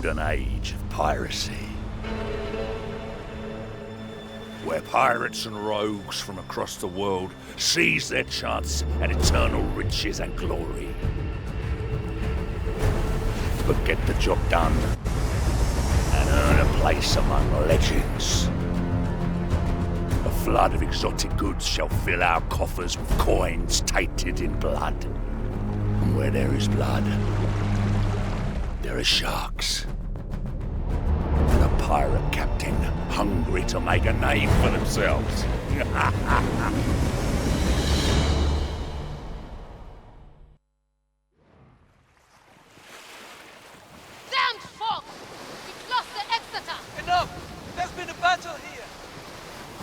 golden age of piracy, where pirates and rogues from across the world seize their chance at eternal riches and glory. But get the job done and earn a place among legends. A flood of exotic goods shall fill our coffers with coins tainted in blood. And where there is blood, there are sharks. And a pirate captain hungry to make a name for themselves. Damned fog! We've lost the Exeter! Enough! There's been a battle here!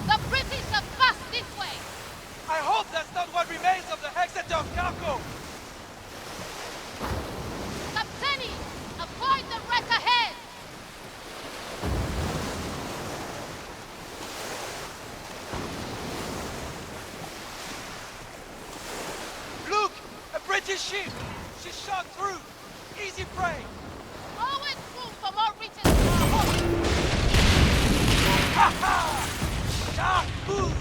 The British have passed this way! I hope that's not what remains of the Exeter cargo! Captaini! Avoid the wreck ahead! Look! A British ship! She shot through! Easy prey! Always room for more riches for our host! Ha ha! Shark move!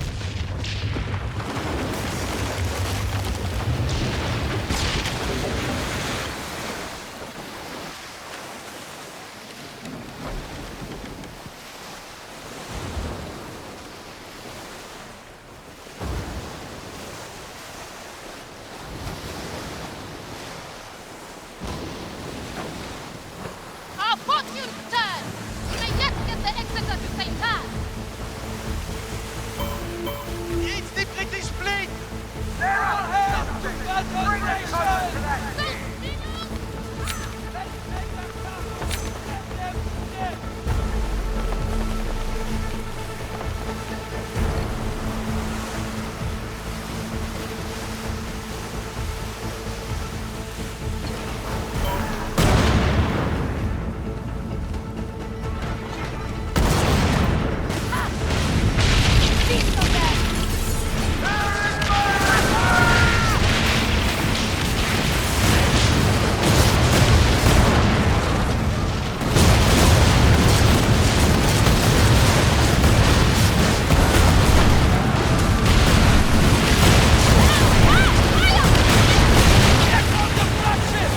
Our fortunes turn! We may yet get the Exeter to St. Anne! It's the British fleet! They're all hands to battle nations! Those minions! Let's make them come! Let them dead! Feast on them! Get on the flagship!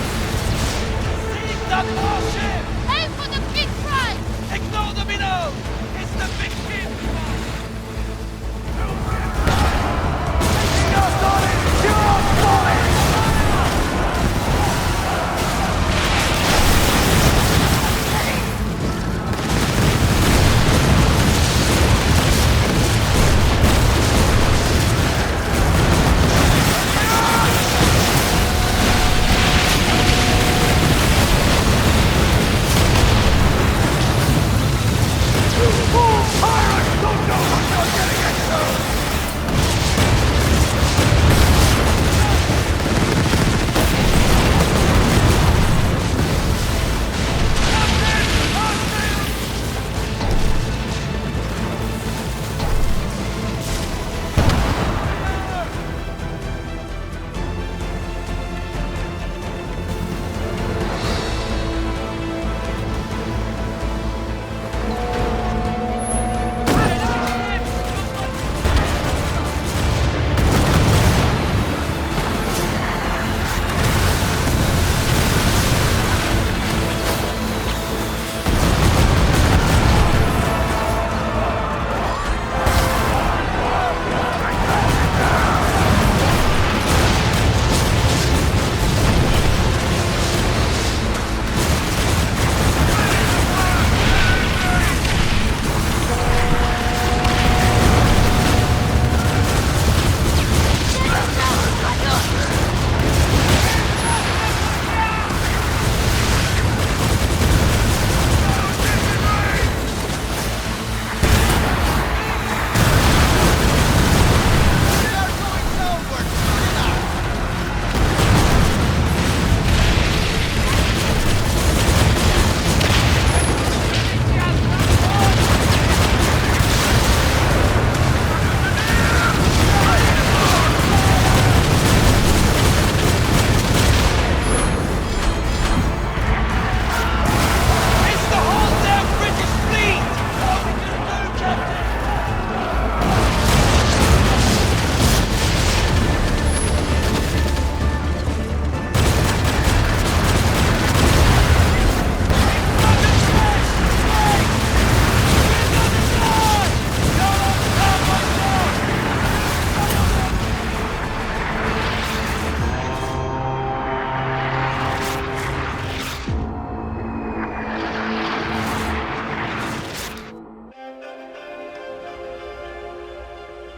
Seize that warship! Aim for the big prize! Ignore the minnow! It's the big ship! Pirates!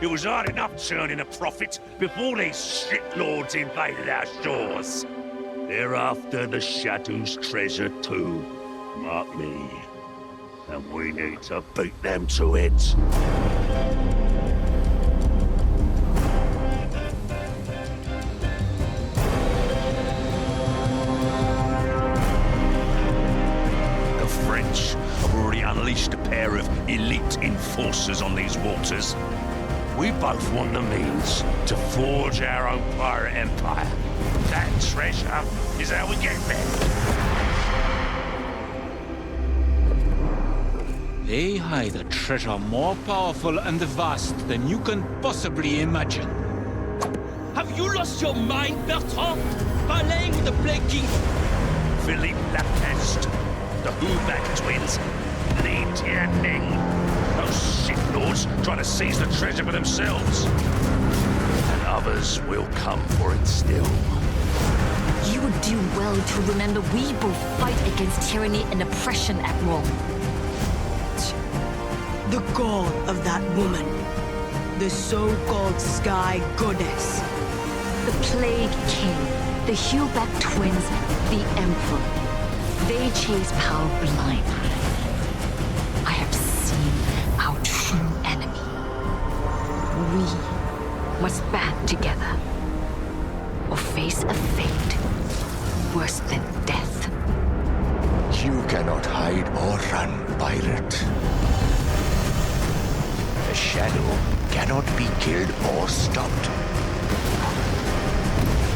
It was hard enough turning a profit before these shitlords invaded our shores. They're after the Shadow's treasure too, mark me. And we need to beat them to it. The French have already unleashed a pair of elite enforcers on these waters. We both want the means to forge our own pirate empire. That treasure is how we get there. They hide a treasure more powerful and vast than you can possibly imagine. Have you lost your mind, Bertrand? Parleying with the Plague King? Philippe Lapeste, the Hubac twins, Li Tianming. Those shitlords trying to seize the treasure for themselves. And others will come for it still. You would do well to remember we both fight against tyranny and oppression at Rome. The god of that woman. The so-called Sky Goddess. The Plague King, the Hubac twins, the Emperor. They chase power blindly. I have seen our true enemy. We must band together or face a fate worse than death. You cannot hide or run, pirate. The shadow cannot be killed or stopped.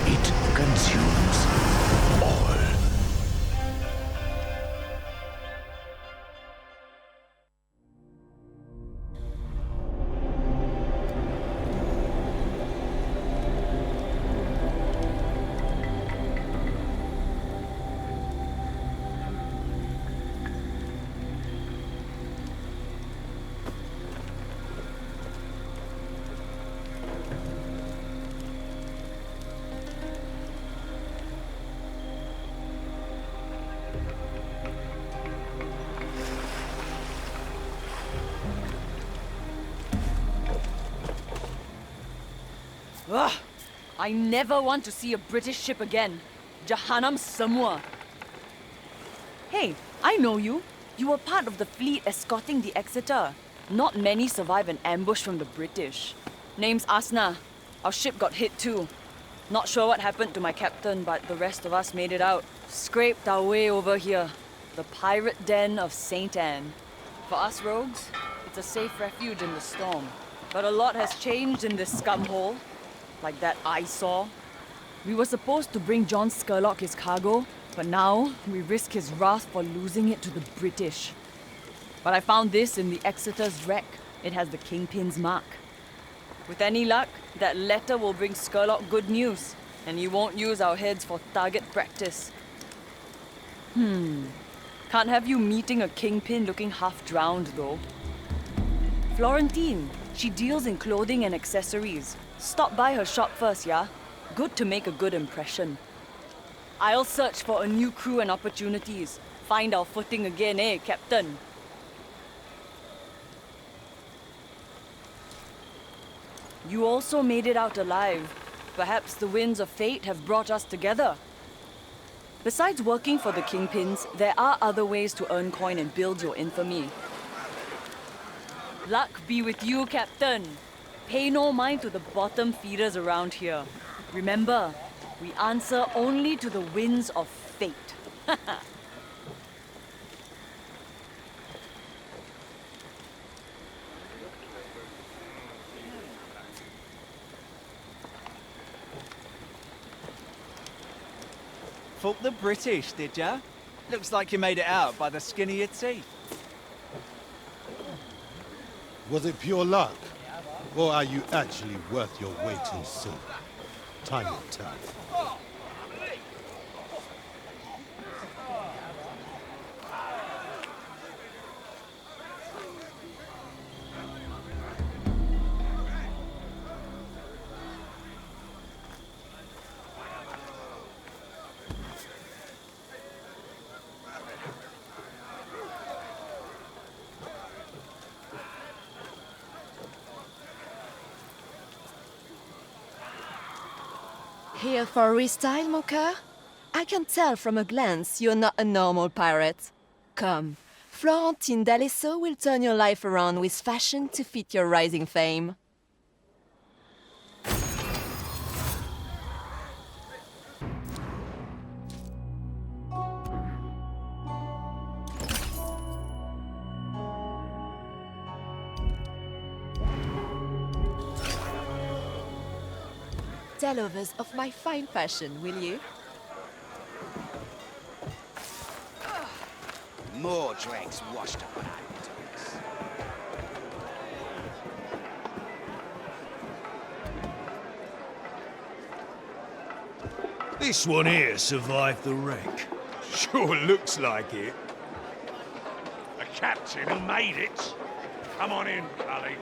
It consumes all. Ugh! I never want to see a British ship again. Jahannam Samua. Hey, I know you. You were part of the fleet escorting the Exeter. Not many survive an ambush from the British. Name's Asna. Our ship got hit too. Not sure what happened to my captain, but the rest of us made it out. Scraped our way over here. The pirate den of St. Anne. For us rogues, it's a safe refuge in the storm. But a lot has changed in this scumhole. Like that I saw. We were supposed to bring John Scurlock his cargo, but now we risk his wrath for losing it to the British. But I found this in the Exeter's wreck. It has the Kingpin's mark. With any luck, that letter will bring Scurlock good news, and he won't use our heads for target practice. Can't have you meeting a Kingpin looking half drowned, though. Florentine, she deals in clothing and accessories. Stop by her shop first, yeah? Good to make a good impression. I'll search for a new crew and opportunities. Find our footing again, eh, Captain? You also made it out alive. Perhaps the winds of fate have brought us together. Besides working for the Kingpins, there are other ways to earn coin and build your infamy. Luck be with you, Captain. Pay no mind to the bottom feeders around here. Remember, we answer only to the winds of fate. Fought the British, did ya? Looks like you made it out by the skin of your teeth. Was it pure luck? Or are you actually worth your weight in silver? Time will tell. Here for a restyle, mon coeur? I can tell from a glance you're not a normal pirate. Come, Florentine D'Alesso will turn your life around with fashion to fit your rising fame. Tell others of my fine fashion, will you? More drinks washed up on our docks. This one here survived the wreck. Sure looks like it. The captain who made it. Come on in, Cully.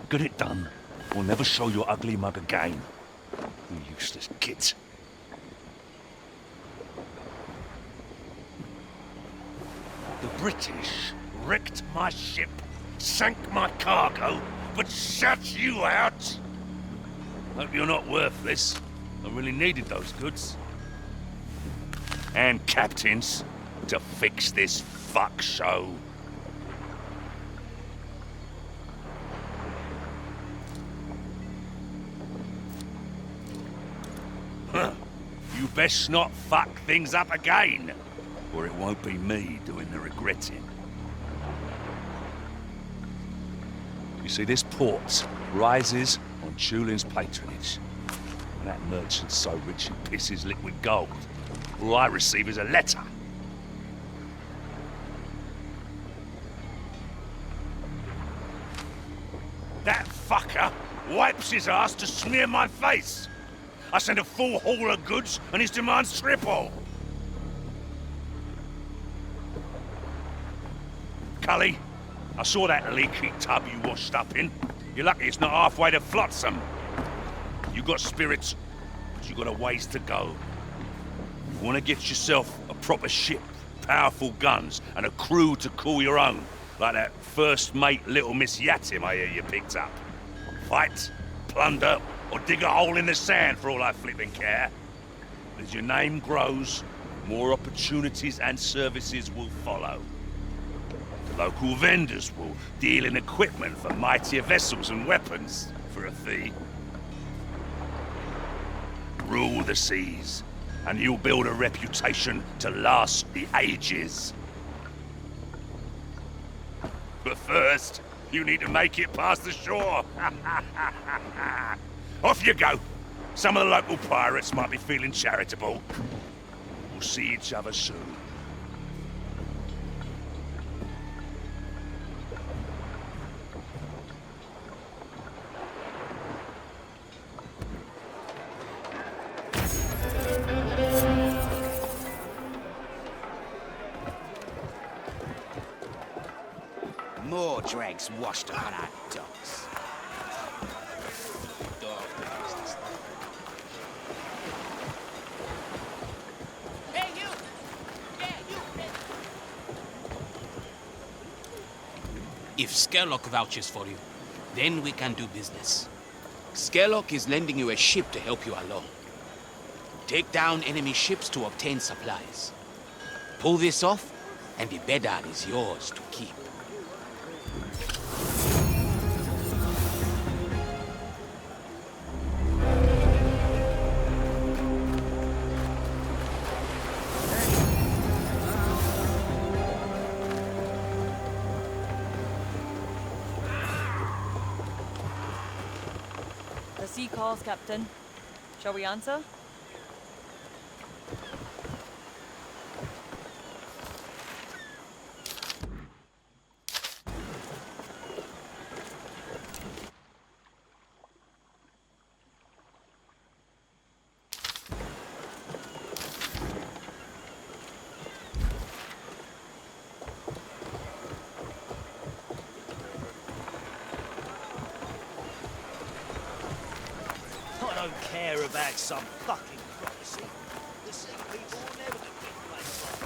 Get it done. We'll never show your ugly mug again. You useless git. The British wrecked my ship, sank my cargo, but shut you out. Hope you're not worthless. I really needed those goods. And captains to fix this fuck show. You best not fuck things up again, or it won't be me doing the regretting. You see, this port rises on Tulin's patronage. And that merchant's so rich he pisses liquid gold. All I receive is a letter. That fucker wipes his ass to smear my face. I send a full haul of goods, and his demands triple. Cully, I saw that leaky tub you washed up in. You're lucky it's not halfway to Flotsam. You got spirits, but you got a ways to go. You want to get yourself a proper ship, powerful guns, and a crew to call your own, like that first mate Little Miss Yatim I hear you picked up. Fight, plunder, or dig a hole in the sand for all I flipping care. As your name grows, more opportunities and services will follow. The local vendors will deal in equipment for mightier vessels and weapons for a fee. Rule the seas, and you'll build a reputation to last the ages. But first, you need to make it past the shore. Off you go. Some of the local pirates might be feeling charitable. We'll see each other soon. More dregs washed up on our docks. Hey, you! Yeah, you! If Skerlock vouches for you, then we can do business. Skerlock is lending you a ship to help you along. Take down enemy ships to obtain supplies. Pull this off, and the Bedard is yours to keep. The sea calls, Captain. Shall we answer? I don't care about some fucking prophecy. The sea people will never get picked place.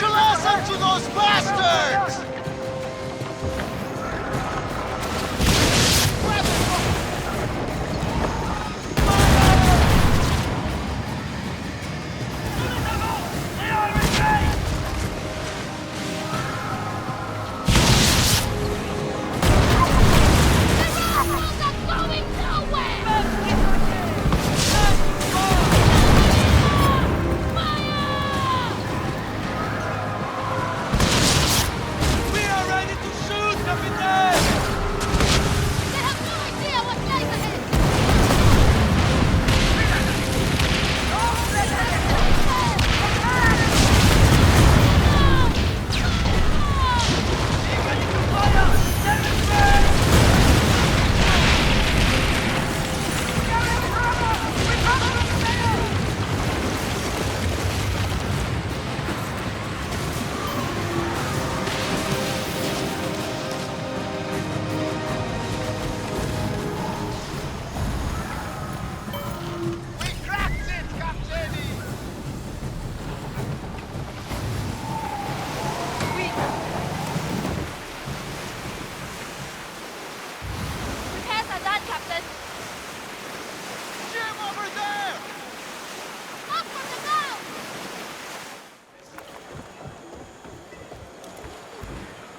your ass up to those bastards!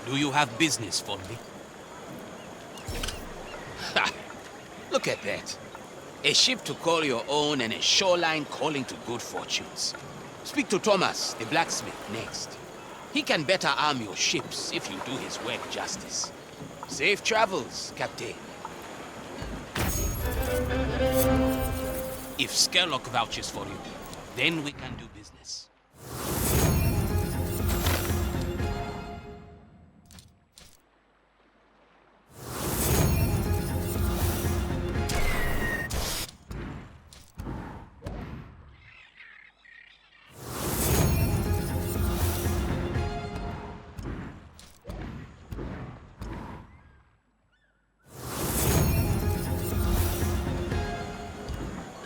Do you have business for me? Ha! Look at that. A ship to call your own and a shoreline calling to good fortunes. Speak to Thomas, the blacksmith, next. He can better arm your ships if you do his work justice. Safe travels, Captain. If Skerlock vouches for you, then we can do business.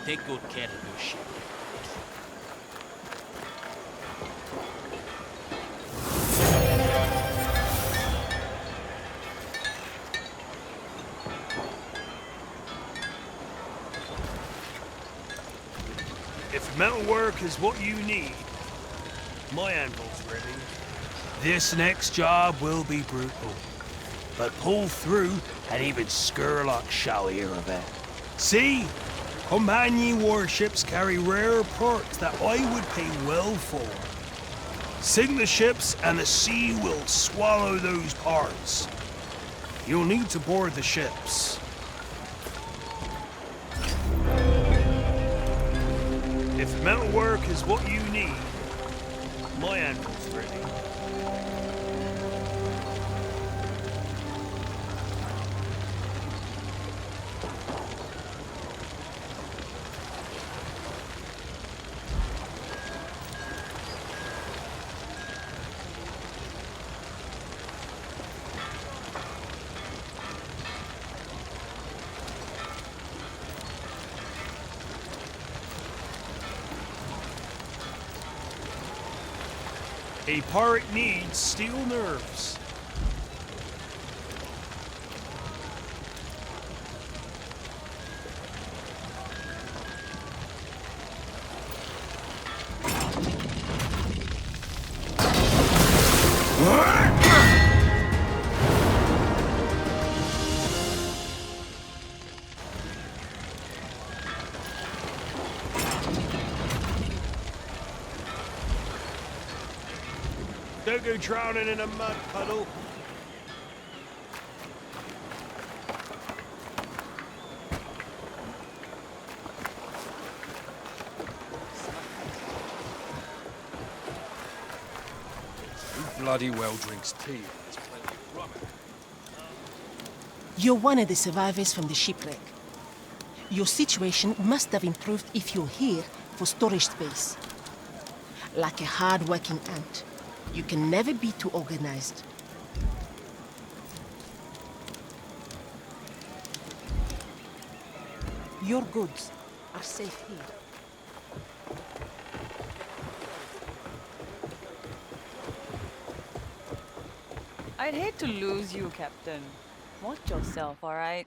Take good care of your ship. If metalwork is what you need, my anvil's ready. This next job will be brutal, but pull through and even Skerlock shall hear of it. See? Companion warships carry rare parts that I would pay well for. Sink the ships and the sea will swallow those parts. You'll need to board the ships. If metalwork is what you need, my anvil's ready. A pirate needs steel nerves. Don't go drowning in a mud puddle. Who bloody well drinks tea? There's plenty of rum. You're one of the survivors from the shipwreck. Your situation must have improved if you're here for storage space. Like a hard-working ant, you can never be too organized. Your goods are safe here. I'd hate to lose you, Captain. Watch yourself, alright?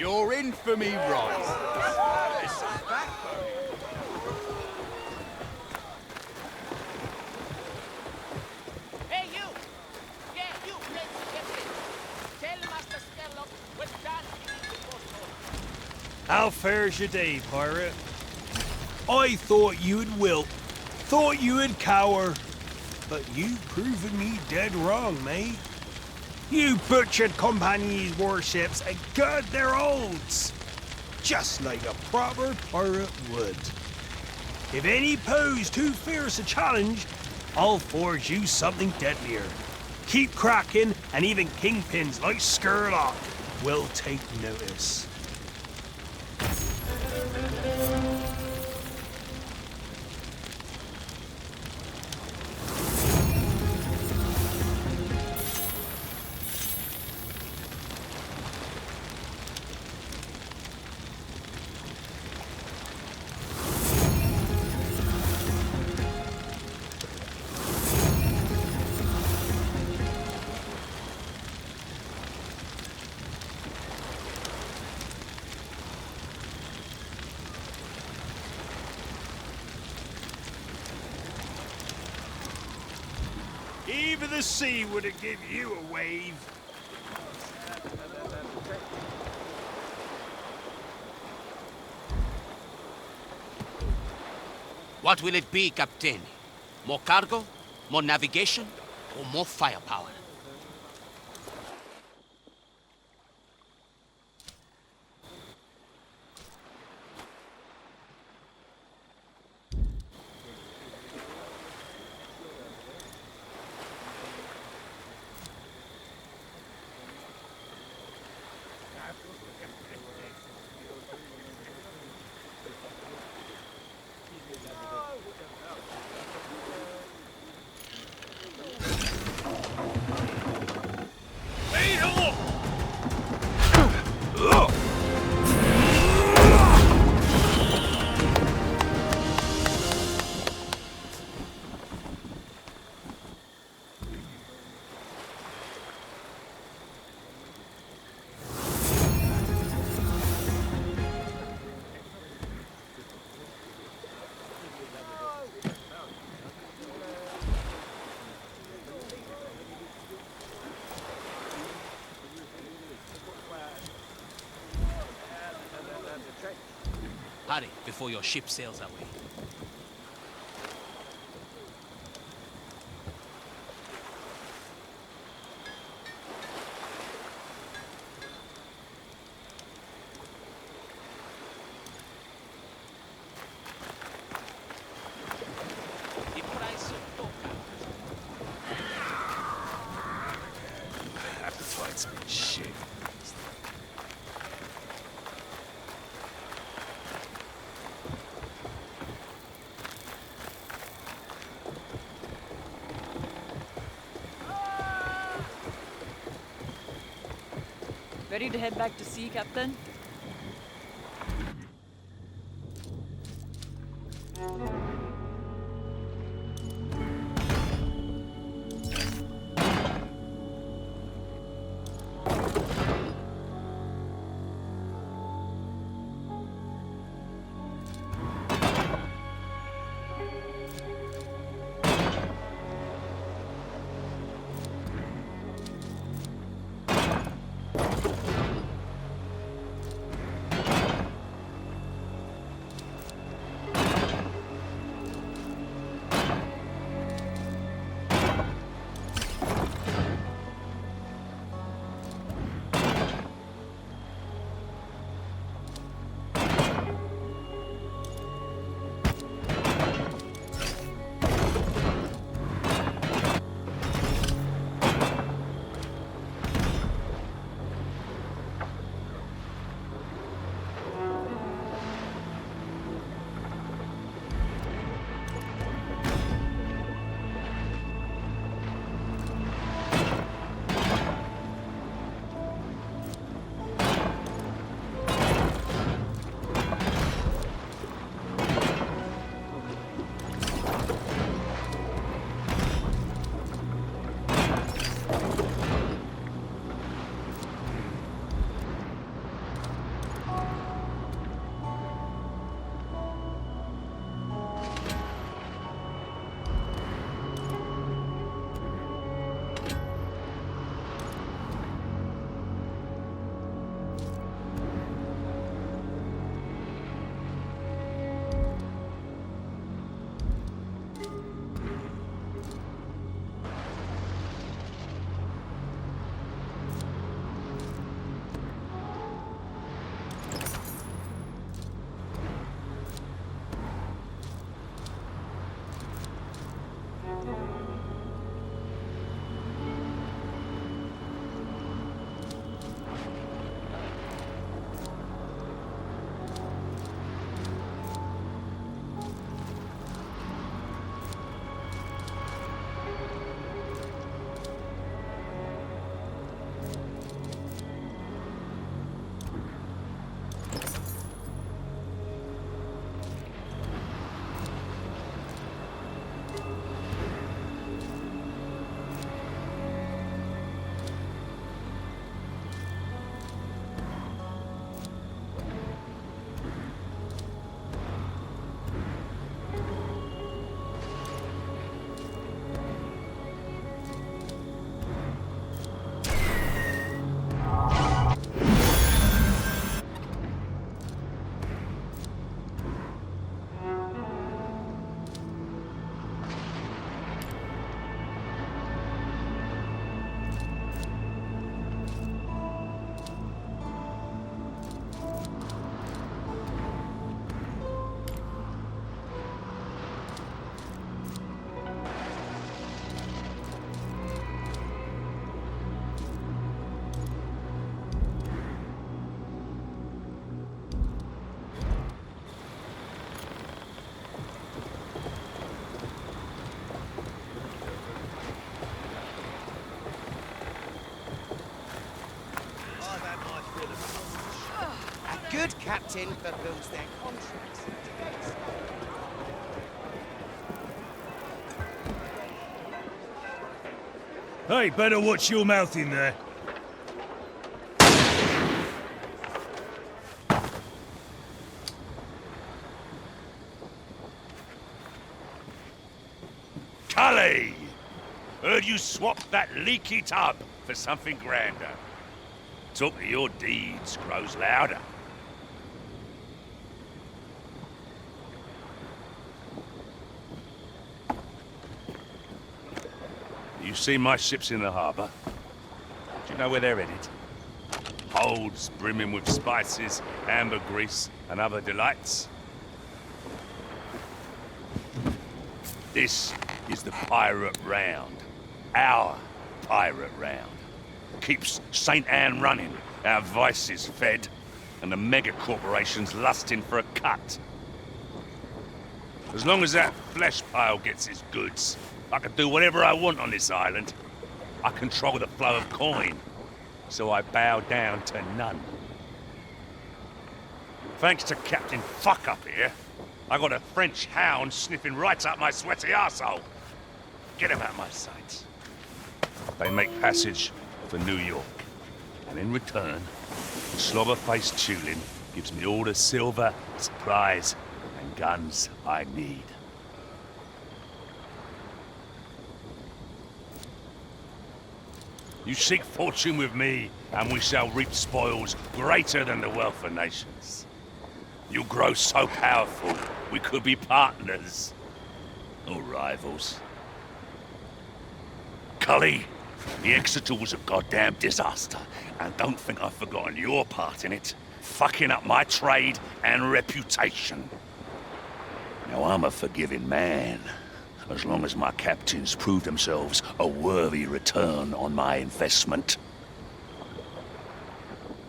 You're in for me, right? Hey, you! Yeah, you, let's get in. Tell Master Skerlock we're done eating the ghost. How fares your day, pirate? I thought you'd wilt, thought you would cower, but you've proven me dead wrong, mate. You butchered Compagnie's warships and got their holds, just like a proper pirate would. If any pose too fierce a challenge, I'll forge you something deadlier. Keep cracking, and even kingpins like Skerlock will take notice. Even the sea wouldn't give you a wave. What will it be, Captain? More cargo? More navigation? Or more firepower? Hurry, before your ship sails away. Appetite's been shit. Ready to head back to sea, Captain? captain fulfills their contracts. Hey, better watch your mouth in there. Cully! Heard you swapped that leaky tub for something grander. Talk of your deeds grows louder. You see my ships in the harbour? Do you know where they're headed? Holds brimming with spices, ambergris, and other delights. This is the pirate round. Our pirate round. Keeps St. Anne running, our vices fed, and the mega corporations lusting for a cut. As long as that flesh pile gets his goods, I can do whatever I want on this island. I control the flow of coin, so I bow down to none. Thanks to Captain Fuck up here, I got a French hound sniffing right up my sweaty arsehole. Get him out of my sight. They make passage for New York, and in return, the slobber-faced Tulin gives me all the silver, supplies, and guns I need. You seek fortune with me, and we shall reap spoils greater than the wealth of nations. You'll grow so powerful, we could be partners, or rivals. Cully, the Exeter was a goddamn disaster, and don't think I've forgotten your part in it, fucking up my trade and reputation. Now I'm a forgiving man, as long as my captains prove themselves a worthy return on my investment.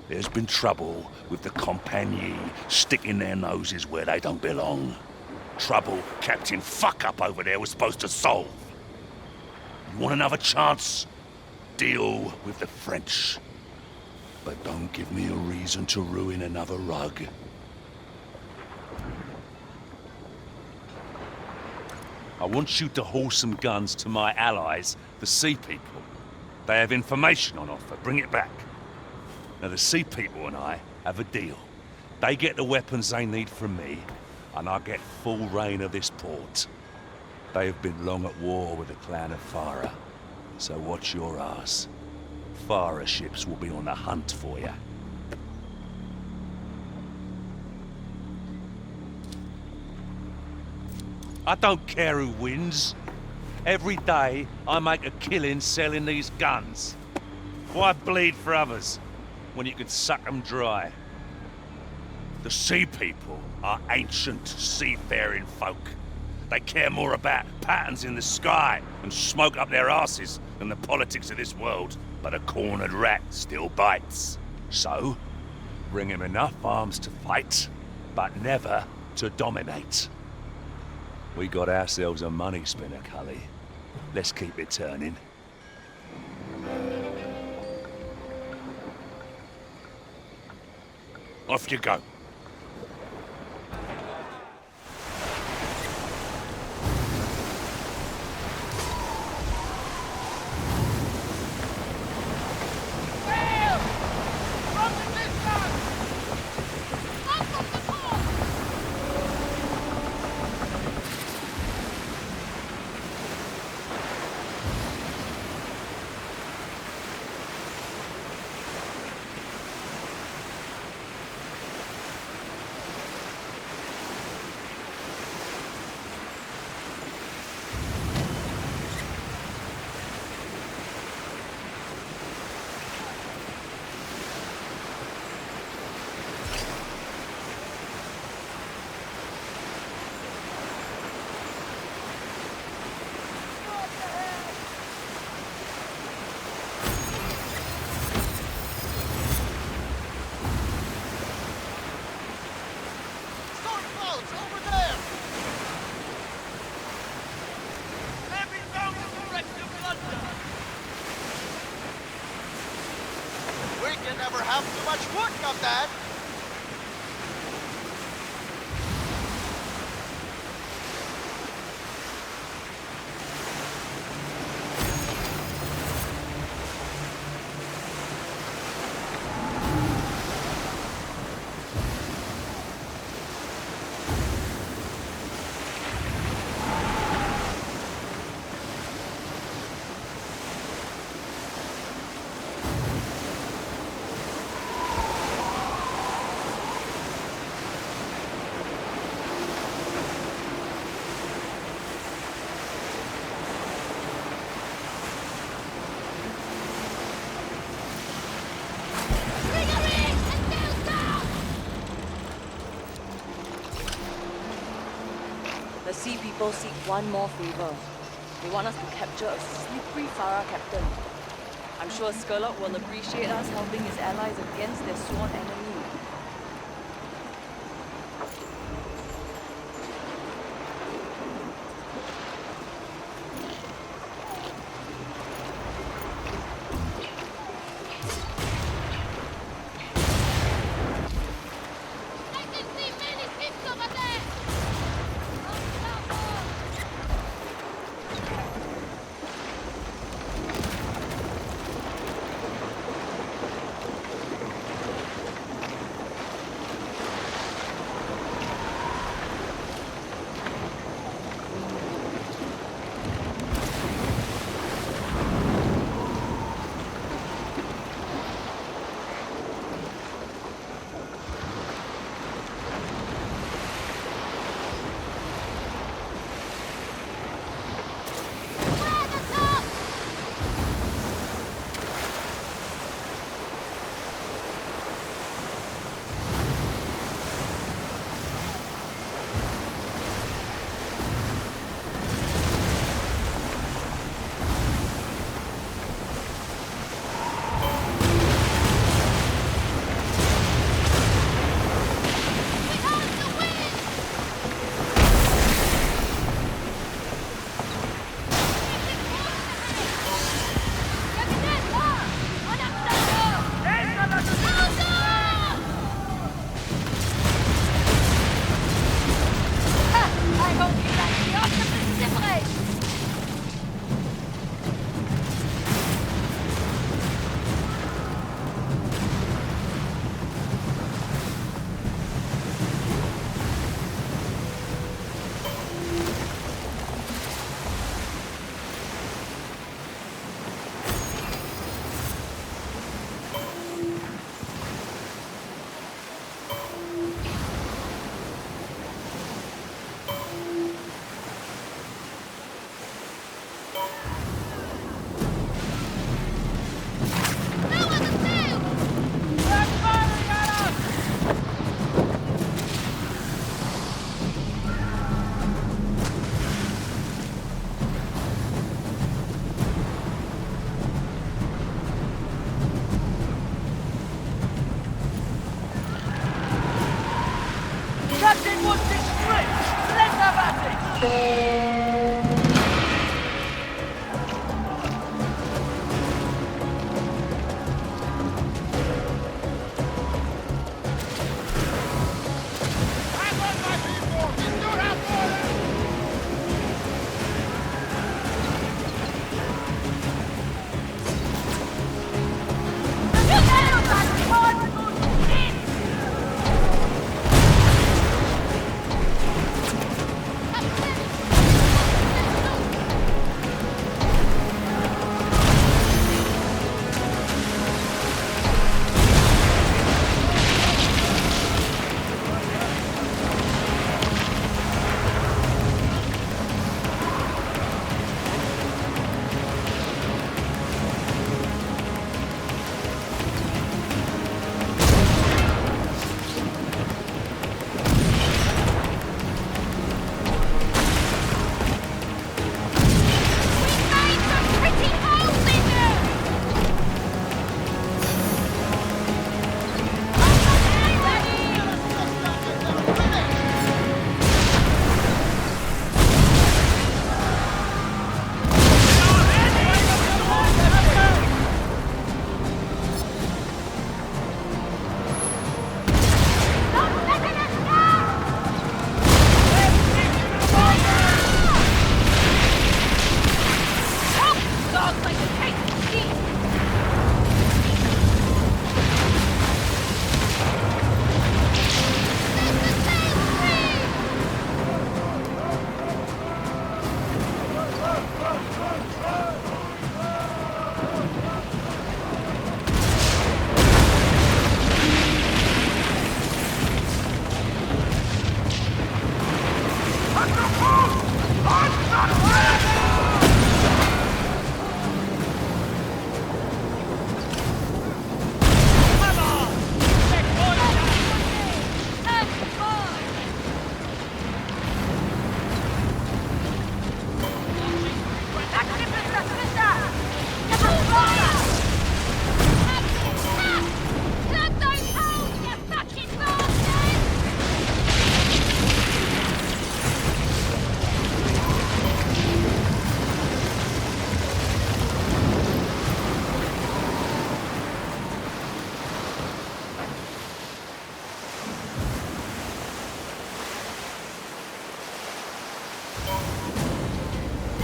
There's been trouble with the compagnie sticking their noses where they don't belong. Trouble Captain Fuck-Up over there was supposed to solve. You want another chance? Deal with the French. But don't give me a reason to ruin another rug. I want you to haul some guns to my allies, the Sea People. They have information on offer. Bring it back. Now, the Sea People and I have a deal. They get the weapons they need from me, and I get full reign of this port. They have been long at war with the clan of Farah, so watch your ass. Farah ships will be on the hunt for you. I don't care who wins. Every day, I make a killing selling these guns. Why bleed for others when you can suck them dry? The Sea People are ancient seafaring folk. They care more about patterns in the sky and smoke up their asses than the politics of this world. But a cornered rat still bites. So, bring him enough arms to fight, but never to dominate. We got ourselves a money spinner, Cully. Let's keep it turning. Off you go. Never have too much wood, Captain! The sea people seek one more favor. They want us to capture a slippery Farah captain. I'm sure Skurlock will appreciate us helping his allies against their sworn enemy.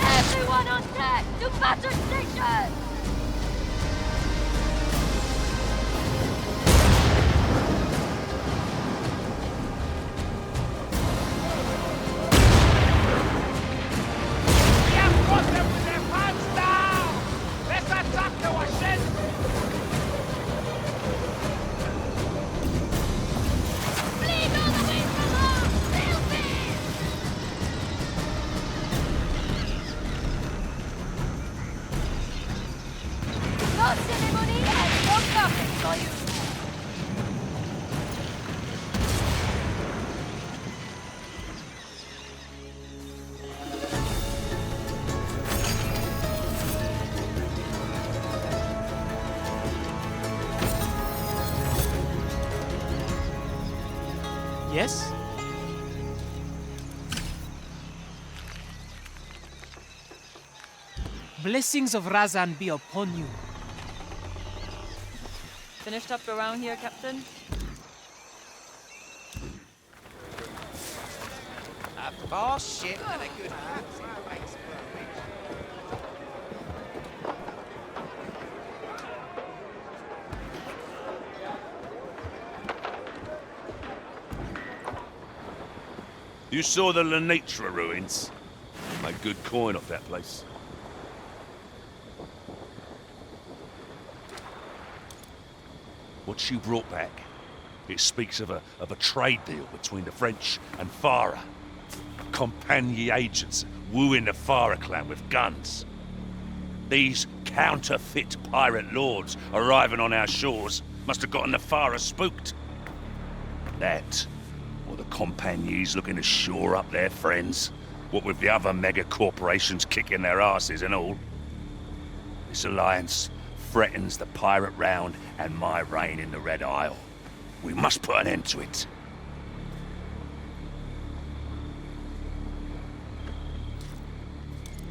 Everyone on deck to battle station! Yes? Blessings of Razan be upon you. Finished up around here, Captain? A fast ship and a good captain makes You saw the Lenitra ruins? Made good coin off that place. What you brought back, it speaks of a trade deal between the French and Farah. Compagnie agents wooing the Farah clan with guns. These counterfeit pirate lords arriving on our shores must have gotten the Farah spooked. That, or the Compagnies looking to shore up their friends, what with the other mega corporations kicking their asses and all. This alliance threatens the pirate round and my reign in the Red Isle. We must put an end to it.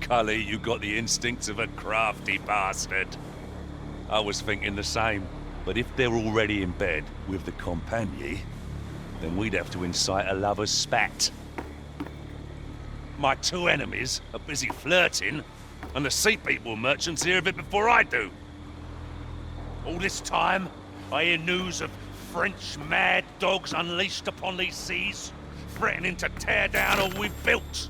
Cully, you got the instincts of a crafty bastard. I was thinking the same, but if they're already in bed with the Compagnie, then we'd have to incite a lover's spat. My two enemies are busy flirting, and the sea people merchants hear of it before I do. All this time, I hear news of French mad dogs unleashed upon these seas, threatening to tear down all we've built.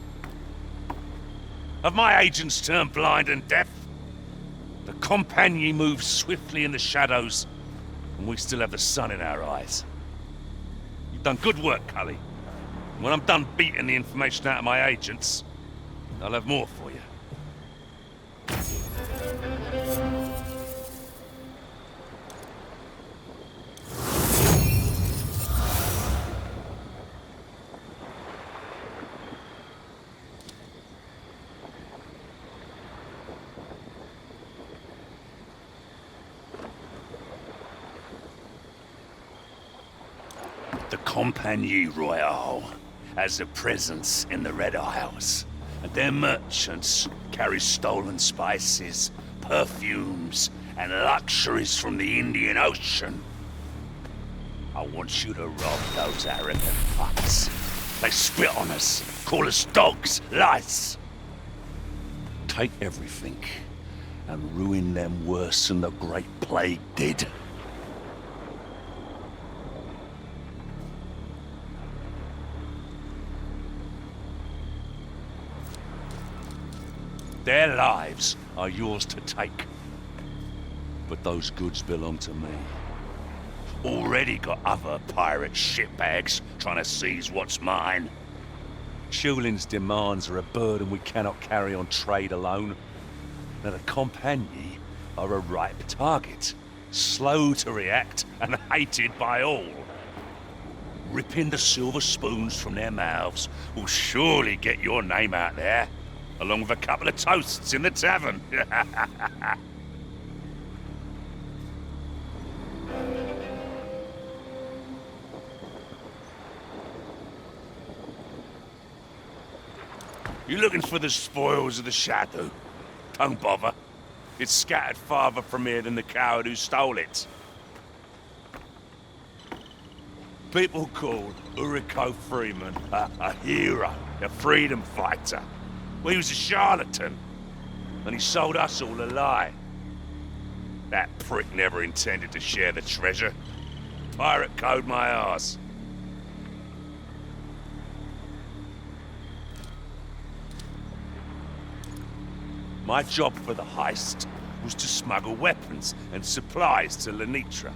Have my agents turned blind and deaf? The Compagnie moves swiftly in the shadows, and we still have the sun in our eyes. You've done good work, Cully. When I'm done beating the information out of my agents, I'll have more for you. The Compagnie Royale has a presence in the Red Isles, and their merchants carry stolen spices, perfumes, and luxuries from the Indian Ocean. I want you to rob those arrogant fucks. They spit on us, call us dogs, lice. Take everything and ruin them worse than the Great Plague did. Their lives are yours to take. But those goods belong to me. Already got other pirate shitbags trying to seize what's mine. Chulin's demands are a burden we cannot carry on trade alone. Now the Compagnie are a ripe target, slow to react and hated by all. Ripping the silver spoons from their mouths will surely get your name out there, along with a couple of toasts in the tavern. You looking for the spoils of the Shadow? Don't bother. It's scattered farther from here than the coward who stole it. People call Uriko Freeman a hero, a freedom fighter. Well, he was a charlatan, and he sold us all a lie. That prick never intended to share the treasure. Pirate code my arse. My job for the heist was to smuggle weapons and supplies to Lenitra.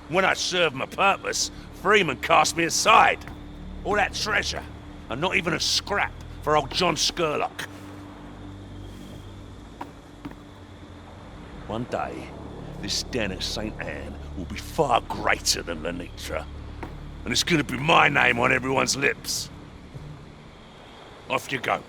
When I served my purpose, Freeman cast me aside. All that treasure, and not even a scrap for old John Skurlock. One day, this den at St. Anne will be far greater than Lenitra. And it's gonna be my name on everyone's lips. Off you go.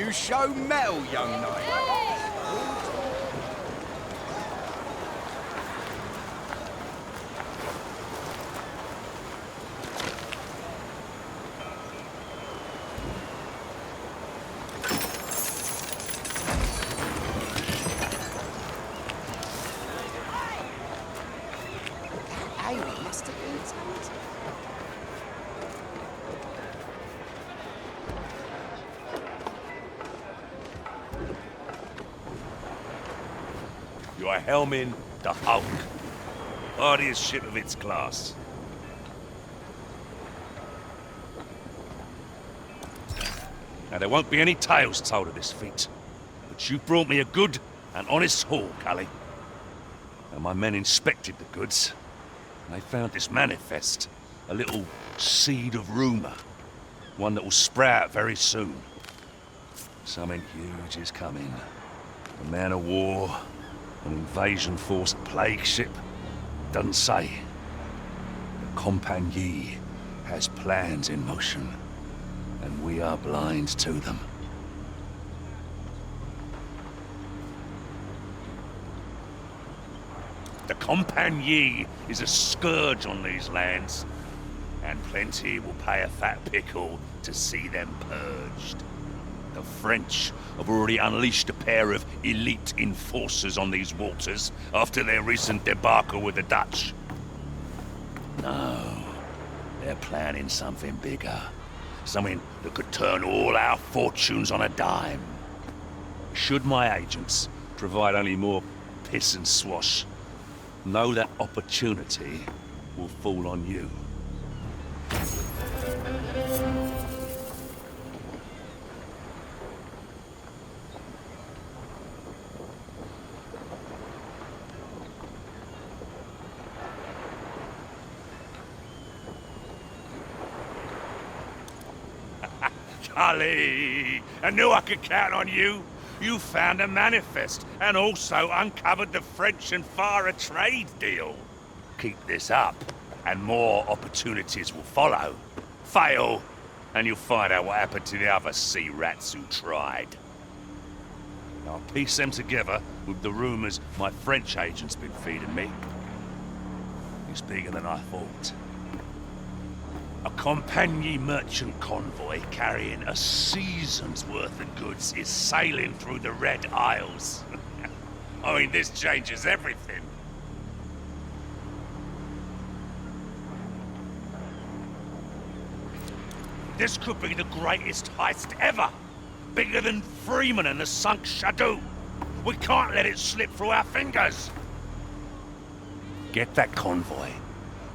You show mettle, young knight. You're helming the Hulk. Hardiest ship of its class. Now, there won't be any tales told of this feat, but you brought me a good and honest haul, Cully. And my men inspected the goods, and they found this manifest, a little seed of rumour, one that will sprout very soon. Something huge is coming. A man of war, an invasion force, a plague ship, doesn't say. The Compagnie has plans in motion, and we are blind to them. The Compagnie is a scourge on these lands, and plenty will pay a fat pickle to see them purged. The French have already unleashed a pair of elite enforcers on these waters after their recent debacle with the Dutch. No, they're planning something bigger. Something that could turn all our fortunes on a dime. Should my agents provide only more piss and swash, know that opportunity will fall on you. Cully, I knew I could count on you. You found a manifest and also uncovered the French and Far trade deal. Keep this up, and more opportunities will follow. Fail, and you'll find out what happened to the other sea rats who tried. Now, I'll piece them together with the rumors my French agent's been feeding me. It's bigger than I thought. A Compagnie merchant convoy carrying a season's worth of goods is sailing through the Red Isles. I mean, this changes everything. This could be the greatest heist ever. Bigger than Freeman and the sunk Shadow. We can't let it slip through our fingers. Get that convoy,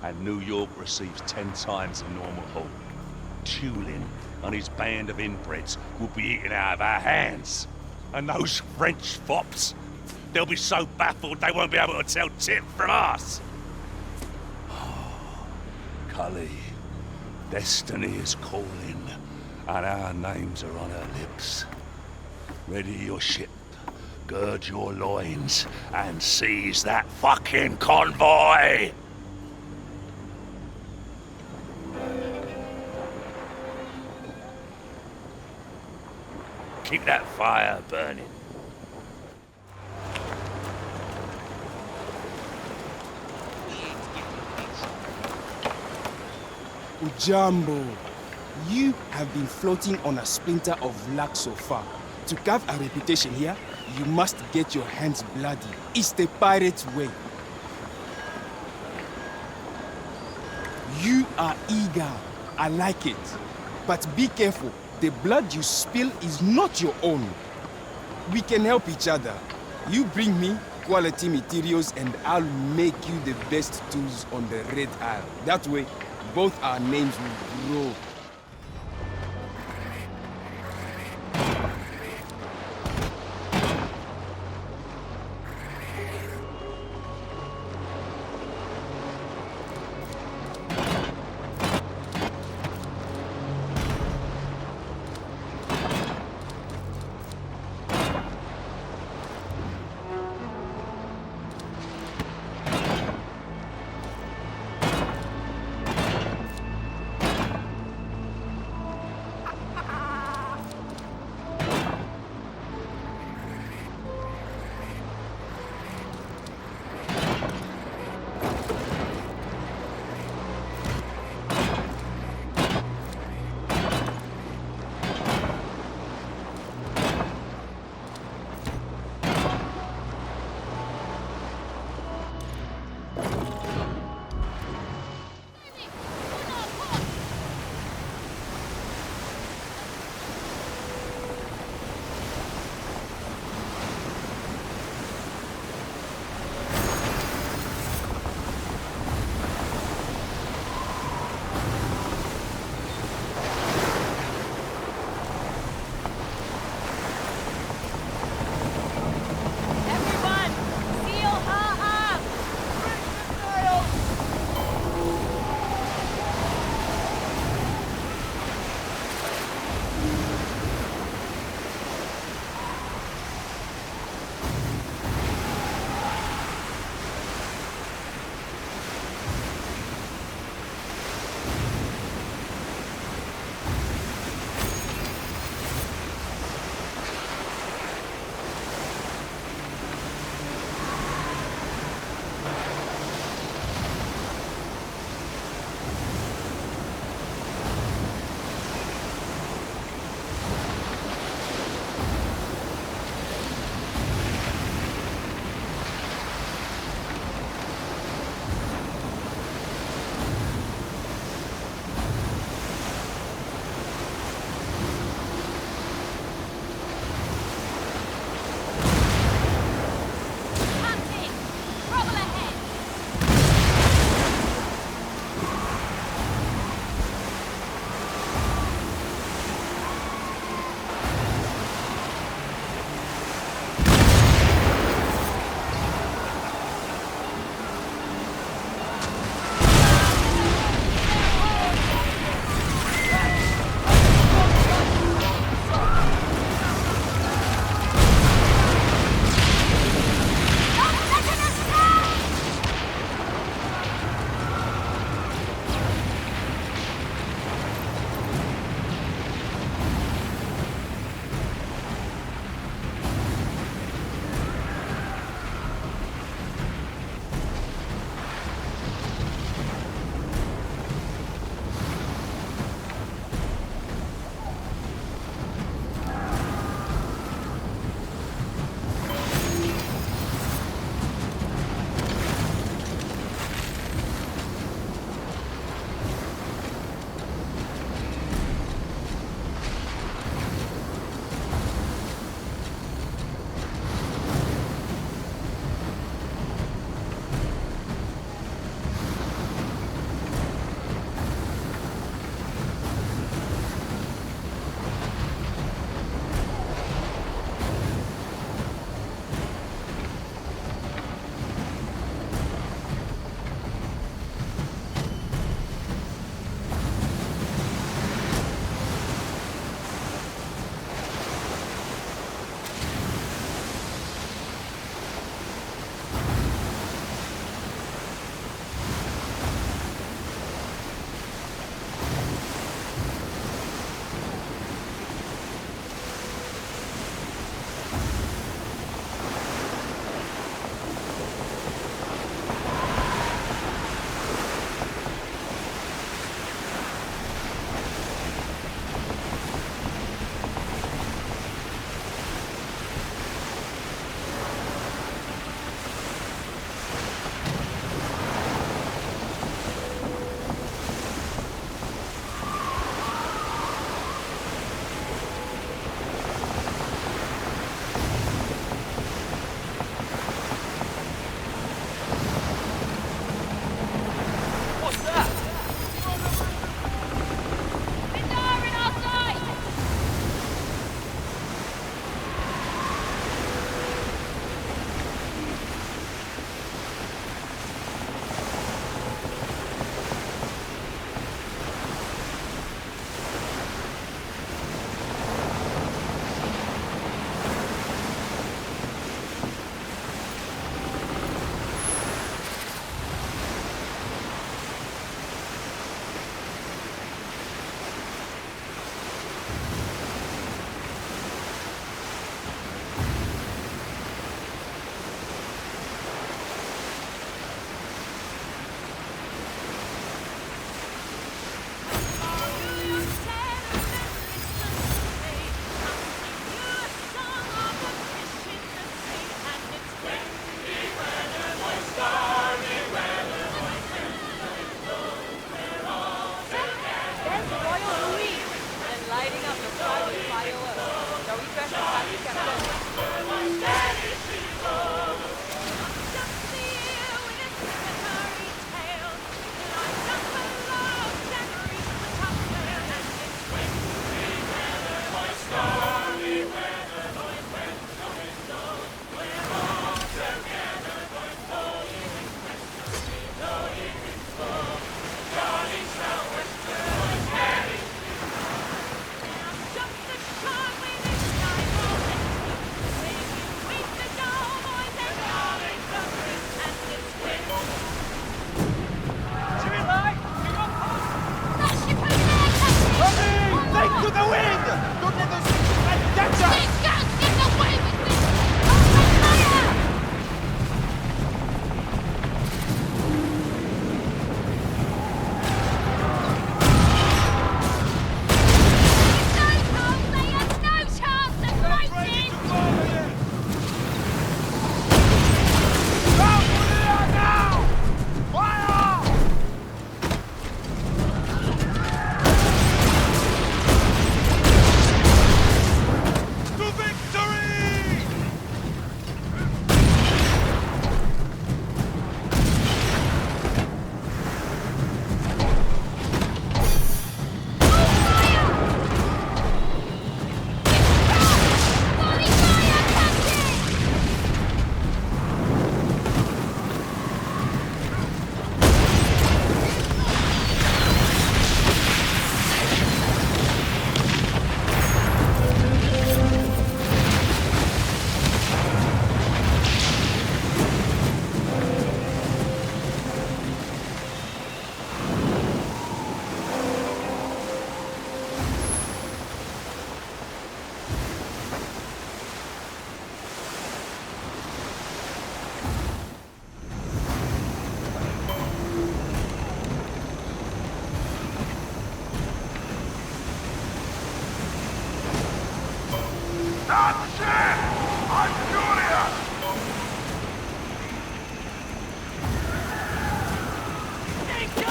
and New York receives 10 times the normal haul. Tulin and his band of inbreds will be eaten out of our hands. And those French fops, they'll be so baffled they won't be able to tell tip from us. Oh, Cully, destiny is calling, and our names are on her lips. Ready your ship, gird your loins, and seize that fucking convoy! Keep that fire burning. Ujambo, you have been floating on a splinter of luck so far. To carve a reputation here, you must get your hands bloody. It's the pirate's way. You are eager. I like it. But be careful. The blood you spill is not your own. We can help each other. You bring me quality materials and I'll make you the best tools on the Red Isle. That way, both our names will grow.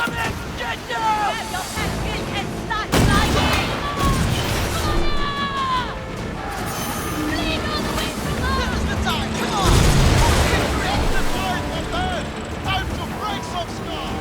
coming! Get down! Grab your package and start flying! Lead all the way from us! Now's the time, come on! Get ready to fire the bird! Time to break some stuff!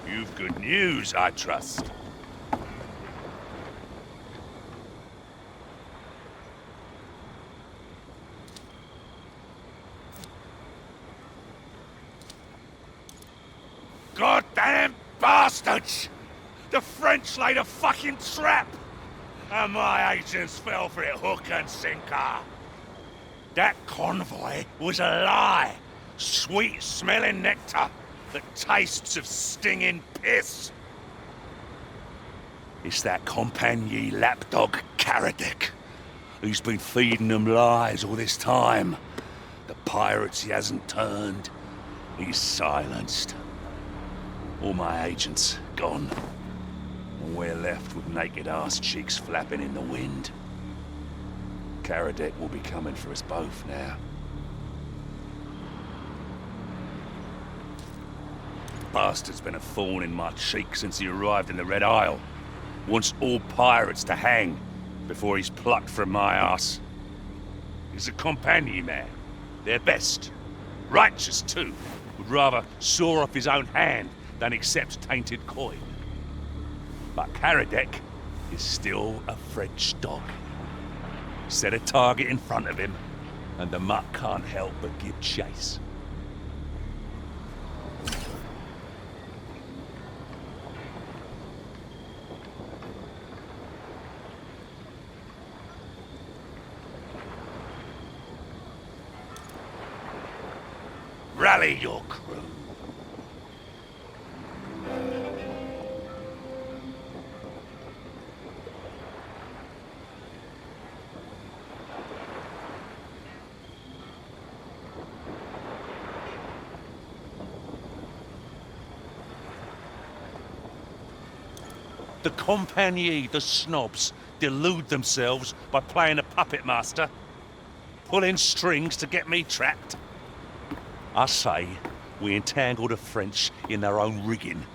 You've good news, I trust. Goddamn bastards! The French laid a fucking trap! And my agents fell for it hook and sinker. That convoy was a lie. Sweet-smelling nectar that tastes of stinging piss. It's that compagnie lapdog Karadec who's been feeding them lies all this time. The pirates he hasn't turned, he's silenced. All my agents gone. And we're left with naked ass cheeks flapping in the wind. Karadec will be coming for us both now. Bastard's been a thorn in my cheek since he arrived in the Red Isle. Wants all pirates to hang before he's plucked from my ass. He's a companion man. Their best. Righteous too. Would rather saw off his own hand than accept tainted coin. But Karadec is still a French dog. Set a target in front of him, and the mutt can't help but give chase. Rally your crew. The compagnie, the snobs, delude themselves by playing a puppet master, pulling strings to get me trapped. I say we entangle the French in their own rigging.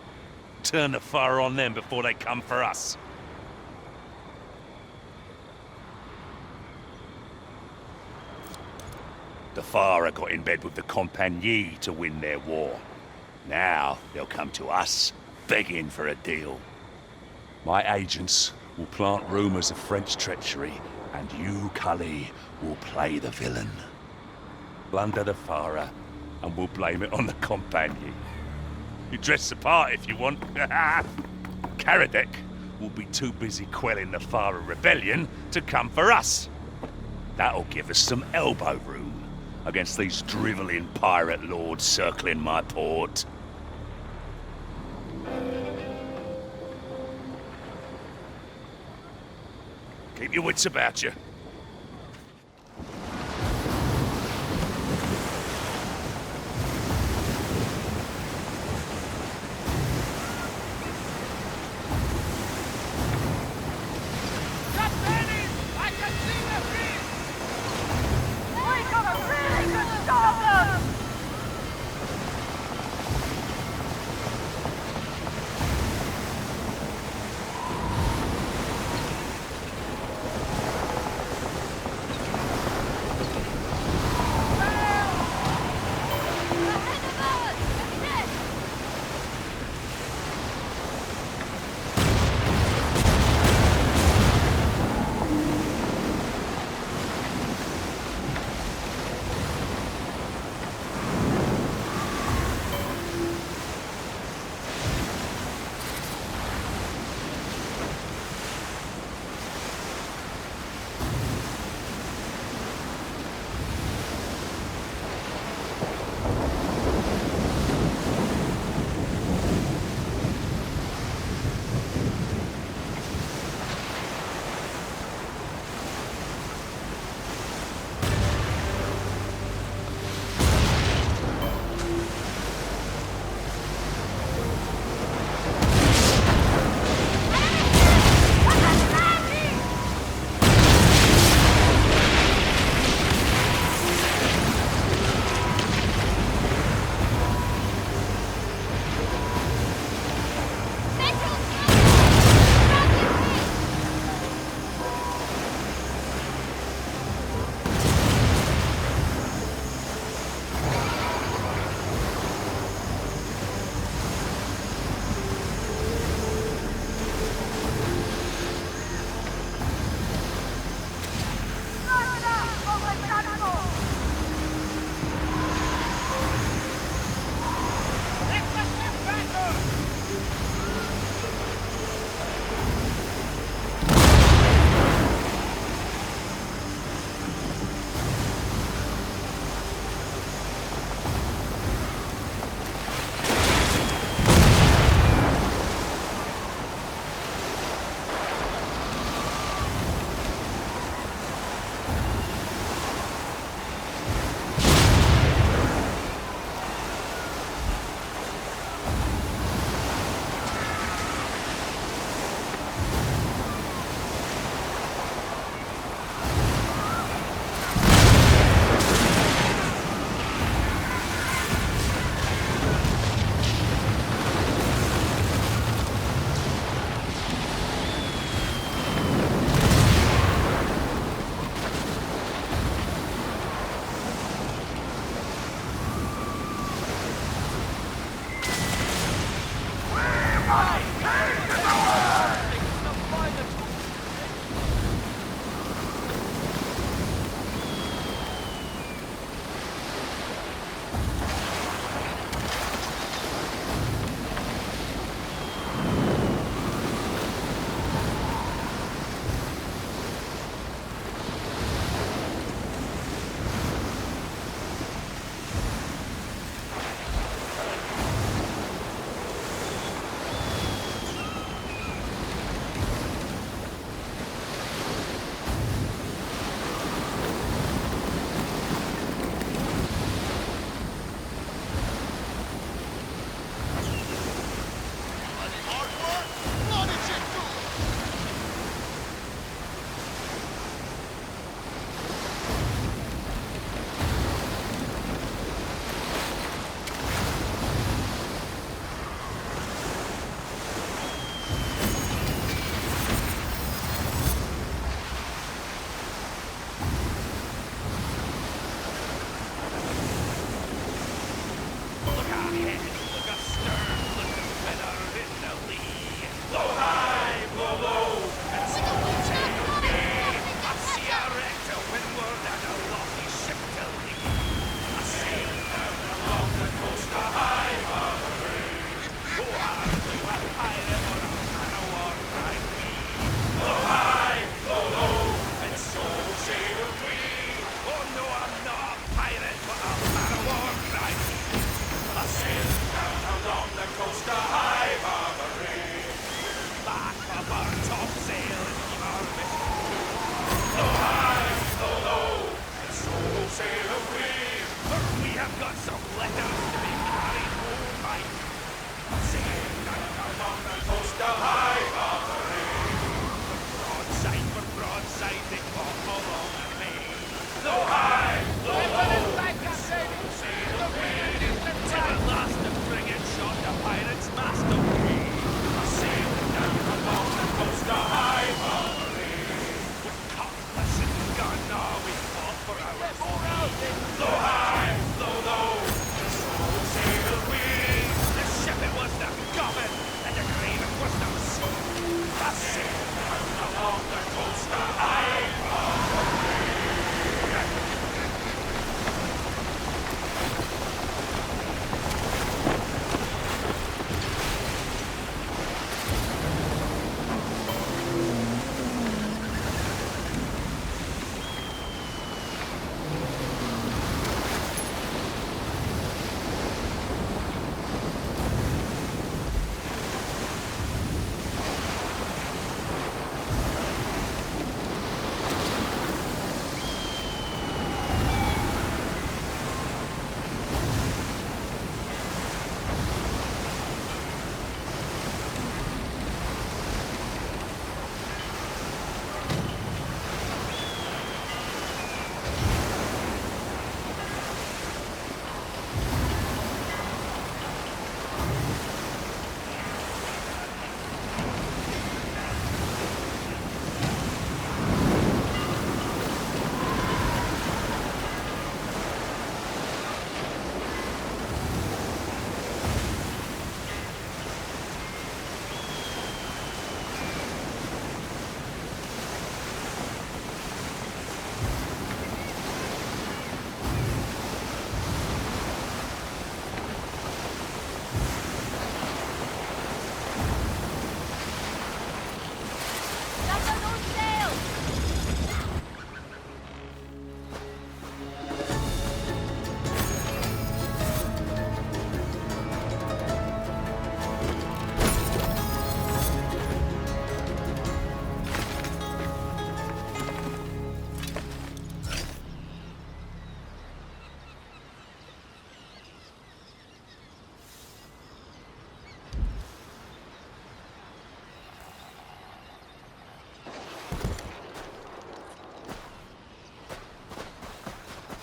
Turn the fire on them before they come for us. The Fara got in bed with the compagnie to win their war. Now they'll come to us, begging for a deal. My agents will plant rumors of French treachery, and you, Cully, will play the villain. Plunder the Fara, and we'll blame it on the compagnie. You dress the part if you want. Karadec will be too busy quelling the Fara rebellion to come for us. That'll give us some elbow room against these driveling pirate lords circling my port. Keep your wits about you.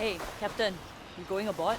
Hey, Captain, you going aboard?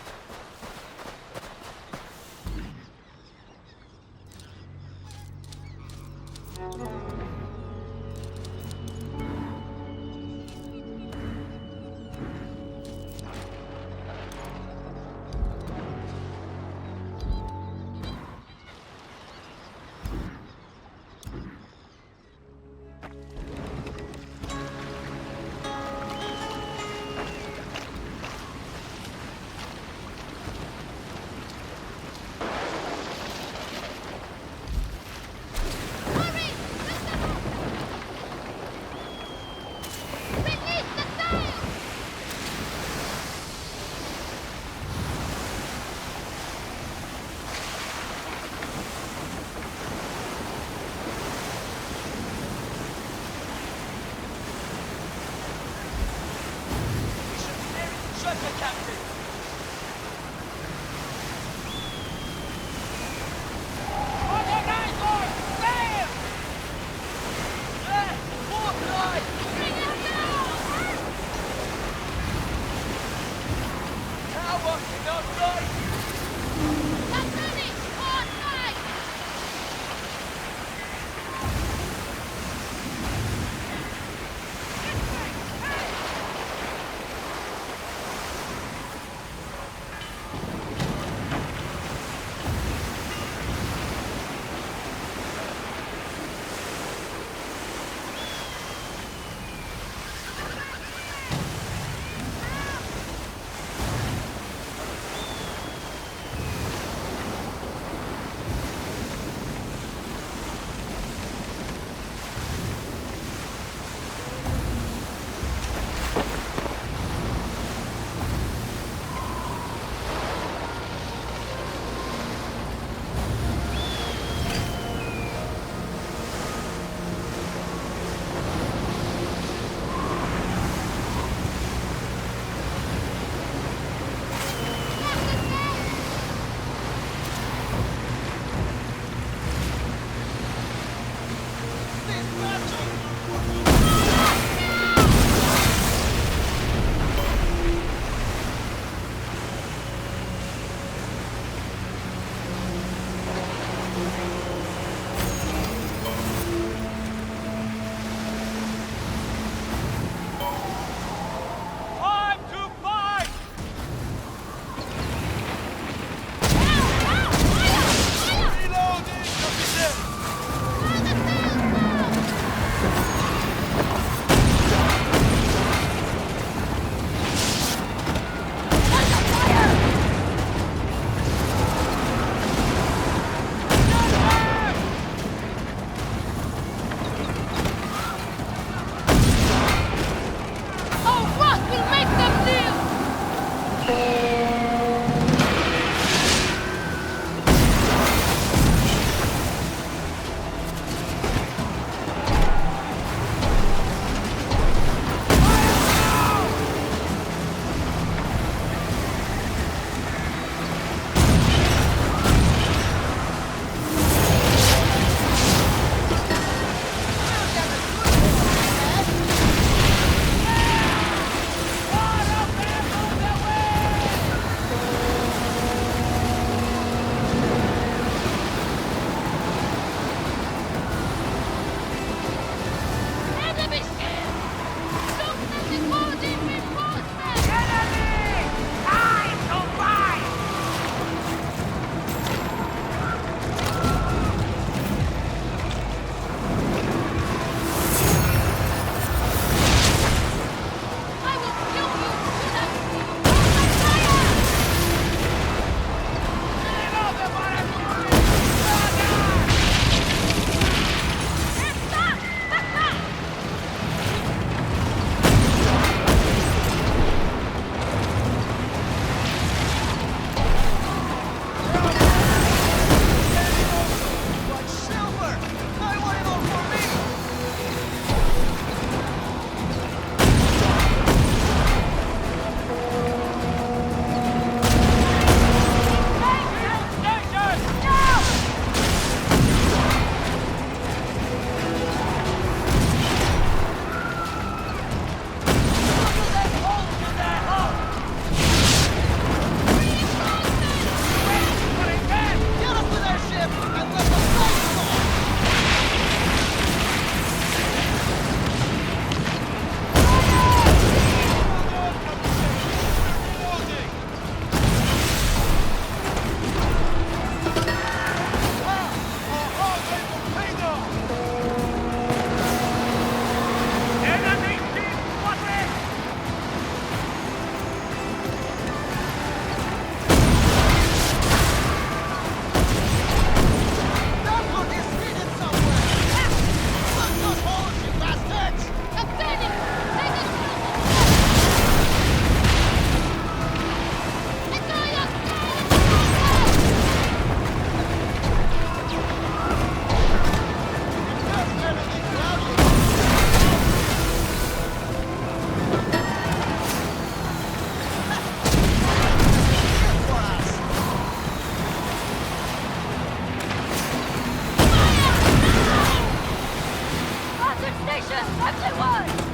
station! Everyone!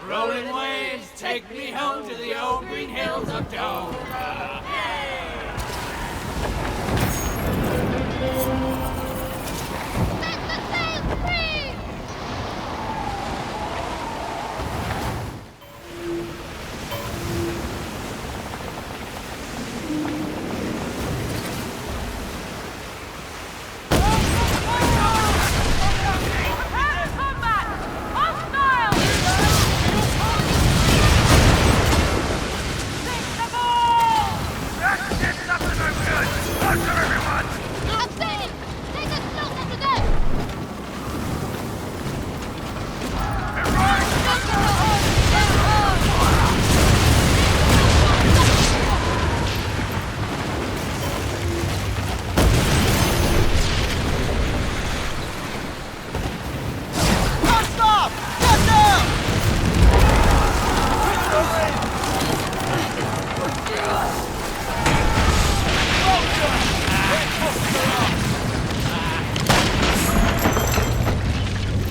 Rolling waves, take me home to the old green hills of Dover.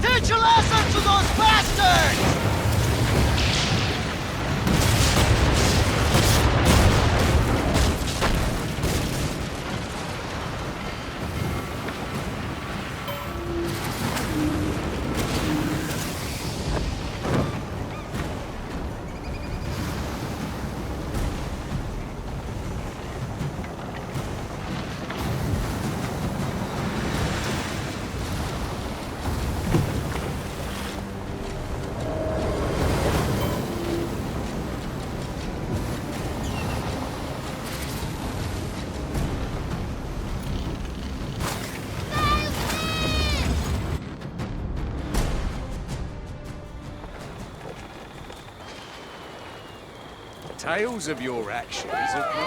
Teach a lesson to those bastards! Tales of your actions have been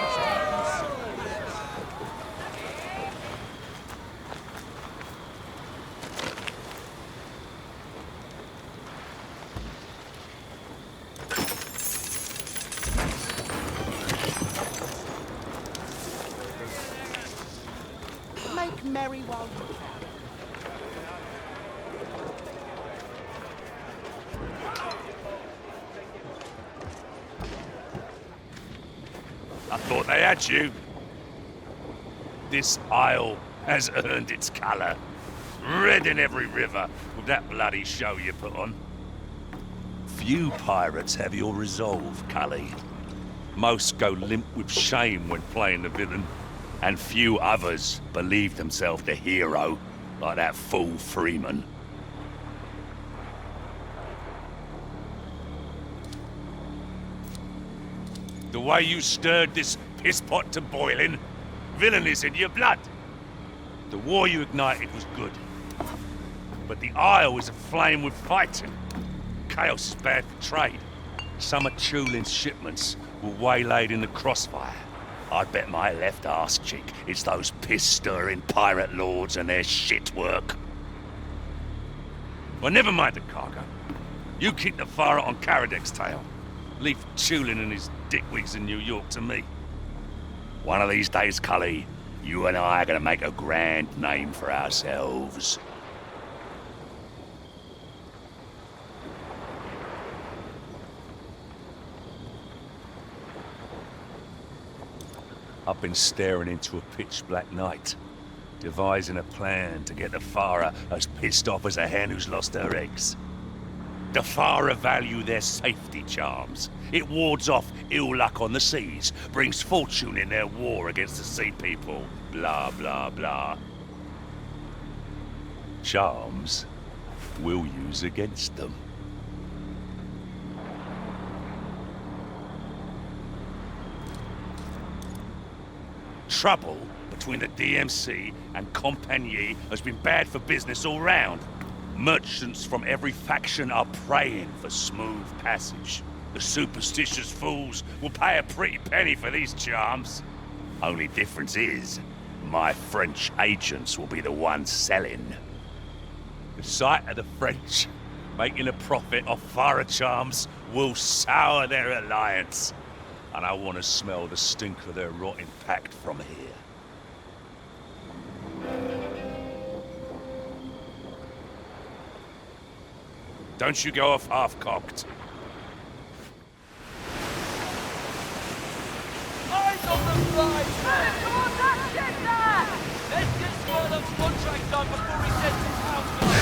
Make merry while you can. I thought they had you. This isle has earned its colour. Red in every river with that bloody show you put on. Few pirates have your resolve, Cully. Most go limp with shame when playing the villain, and few others believe themselves the hero, like that fool Freeman. The way you stirred this piss pot to boiling, villain is in your blood. The war you ignited was good, but the Isle is aflame with fighting. Chaos is bad for trade. Some of Chulin's shipments were waylaid in the crossfire. I bet my left arse cheek it's those piss-stirring pirate lords and their shit work. Well, never mind the cargo. You keep the fire on Karadek's tail. Leave Chulin and his dickwigs in New York to me. One of these days, Cully, you and I are gonna make a grand name for ourselves. I've been staring into a pitch-black night, devising a plan to get the Farah as pissed off as a hen who's lost her eggs. The Farah value their safety charms. It wards off ill luck on the seas, brings fortune in their war against the sea people, blah blah blah. Charms we'll use against them. Trouble between the DMC and Compagnie has been bad for business all round. Merchants from every faction are praying for smooth passage. The superstitious fools will pay a pretty penny for these charms. Only difference is, my French agents will be the ones selling. The sight of the French making a profit off Farah charms will sour their alliance. And I want to smell the stink of their rotting pact from here. Don't you go off half-cocked. Eyes on the prize! Let's get Sherlock's contract done before he sets his house on.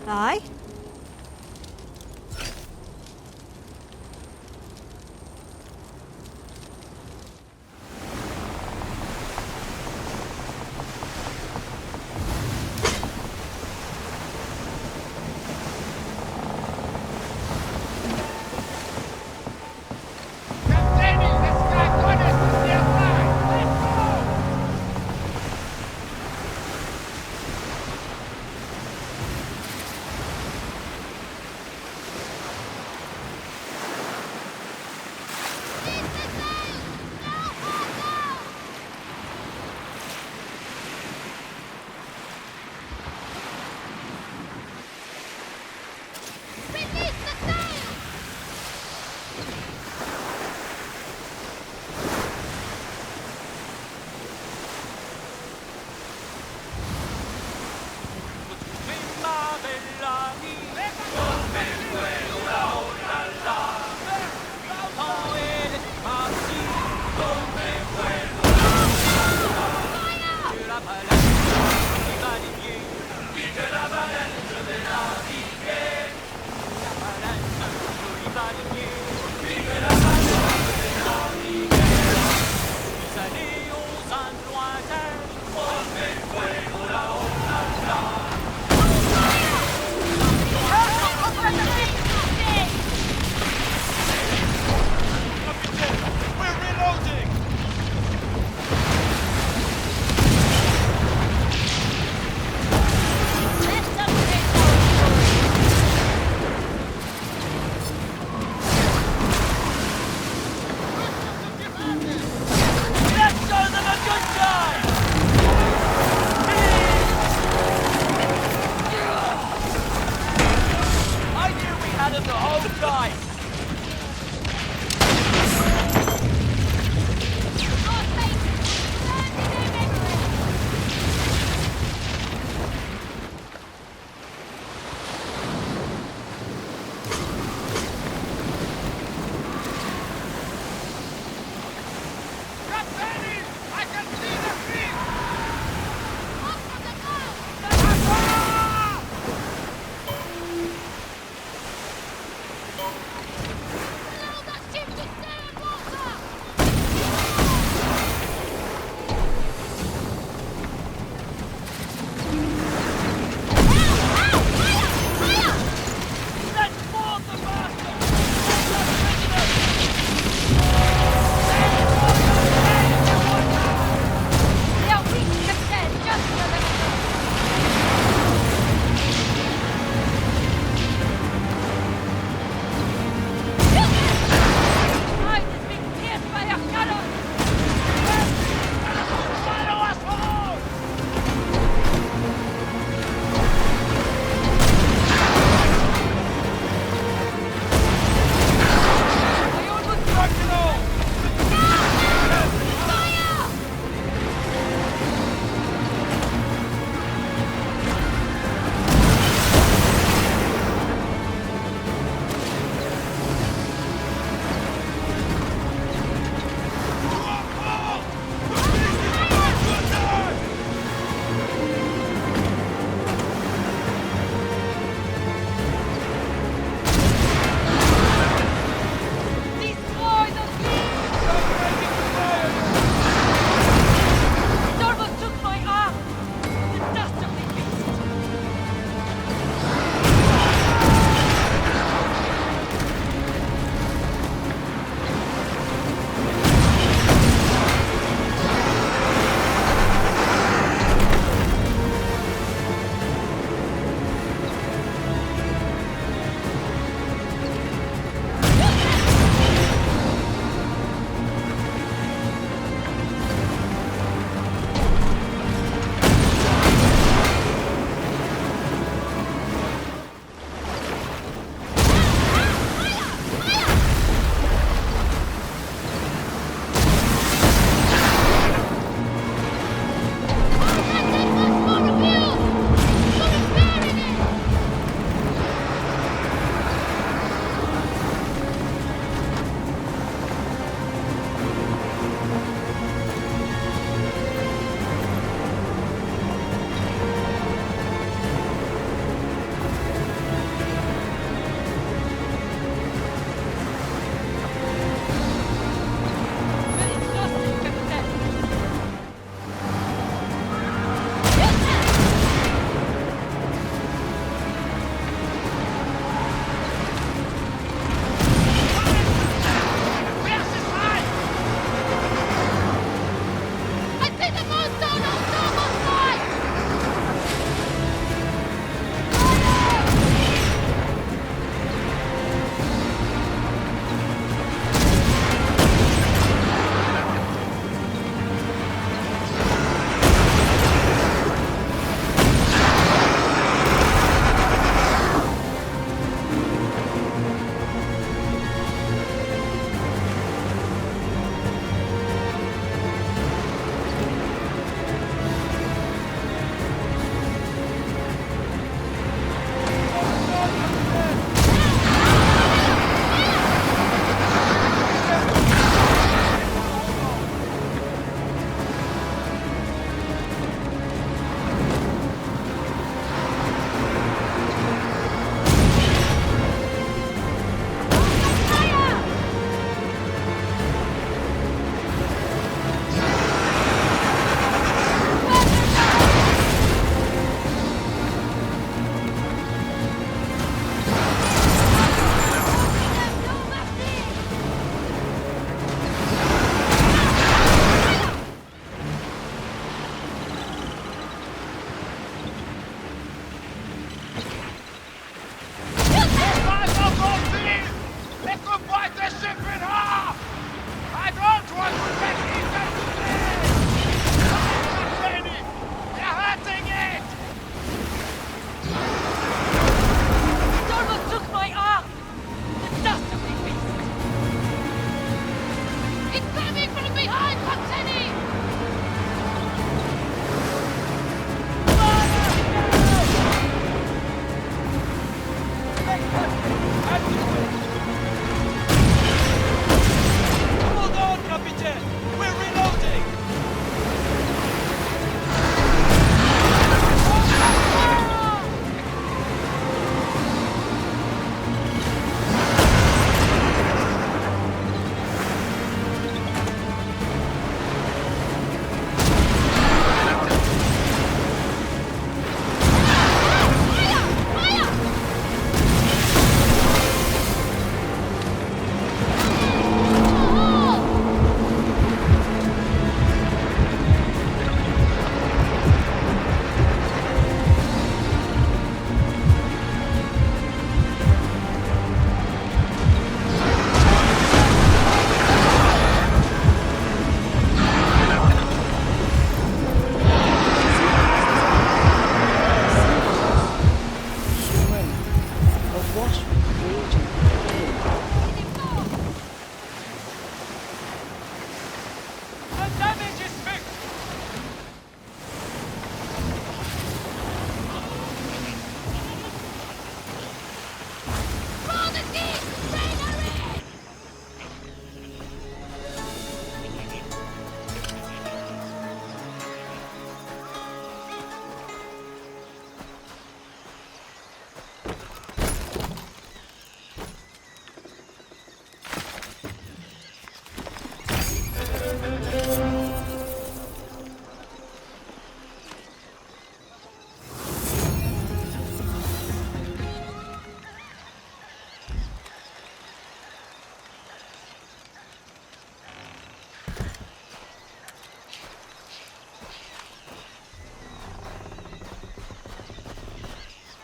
Aye?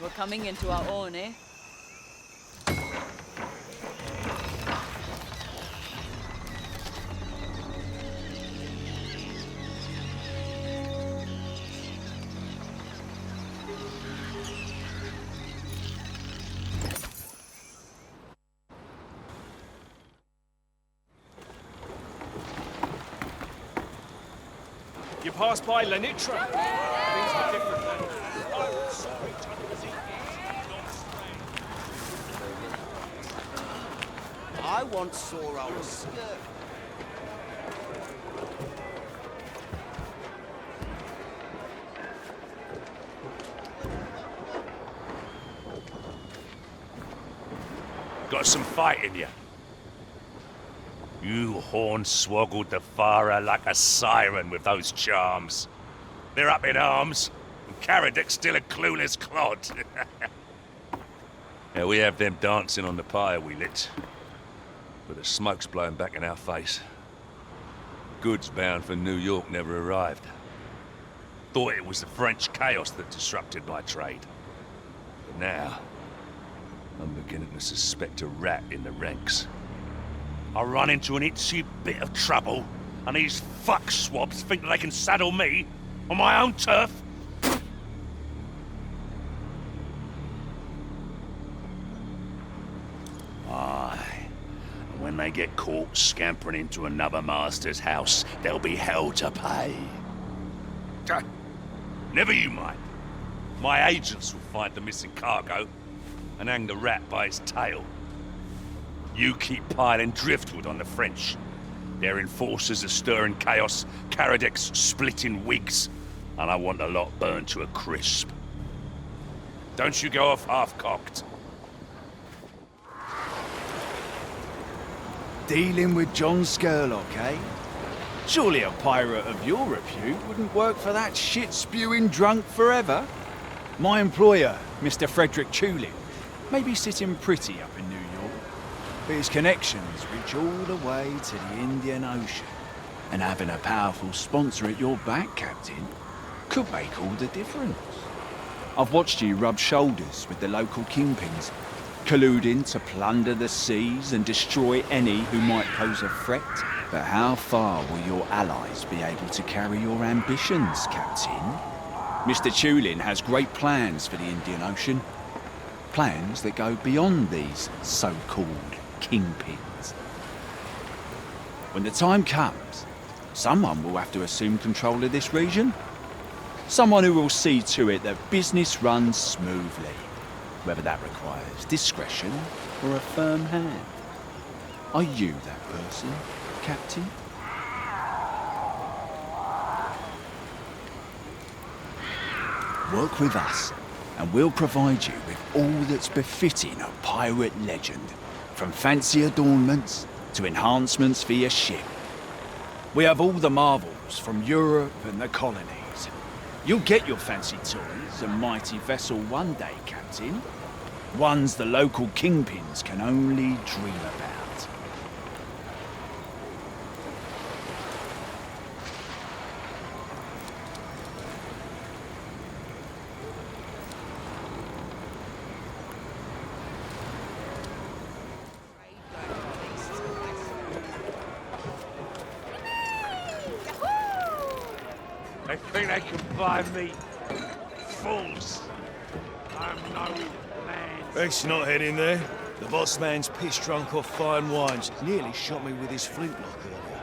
We're coming into our own, eh? You pass by Lenitra. Things are different now. I once saw our skirt. Got some fight in you. You horn-swoggled the Farah like a siren with those charms. They're up in arms, and Karadek's still a clueless clod. Yeah, we have them dancing on the pyre we lit. But the smoke's blowing back in our face. Goods bound for New York never arrived. Thought it was the French chaos that disrupted my trade. But now, I'm beginning to suspect a rat in the ranks. I run into an itchy bit of trouble, and these fuck swabs think that they can saddle me on my own turf. Aye. And when they get caught scampering into another master's house, there'll be hell to pay. Never you mind. My agents will find the missing cargo and hang the rat by its tail. You keep piling driftwood on the French. Their enforcers are stirring chaos, Karadek's splitting wigs, and I want the lot burned to a crisp. Don't you go off half-cocked. Dealing with John Skurlock, eh? Surely a pirate of your repute wouldn't work for that shit-spewing drunk forever. My employer, Mr. Frederick Chulin, may be sitting pretty up in New York, but his connections reach all the way to the Indian Ocean. And having a powerful sponsor at your back, Captain, could make all the difference. I've watched you rub shoulders with the local kingpins, colluding to plunder the seas and destroy any who might pose a threat. But how far will your allies be able to carry your ambitions, Captain? Mr. Chulin has great plans for the Indian Ocean. Plans that go beyond these so-called kingpins. When the time comes, someone will have to assume control of this region. Someone who will see to it that business runs smoothly, whether that requires discretion or a firm hand. Are you that person, Captain? Work with us, and we'll provide you with all that's befitting a pirate legend, from fancy adornments to enhancements for your ship. We have all the marvels from Europe and the colonies. You'll get your fancy toys and mighty vessel one day, Captain. Ones the local kingpins can only dream about. They think they can buy me. Fools. I'm no man. Let's not head in there. The boss man's piss drunk off fine wines. Nearly shot me with his flintlock earlier.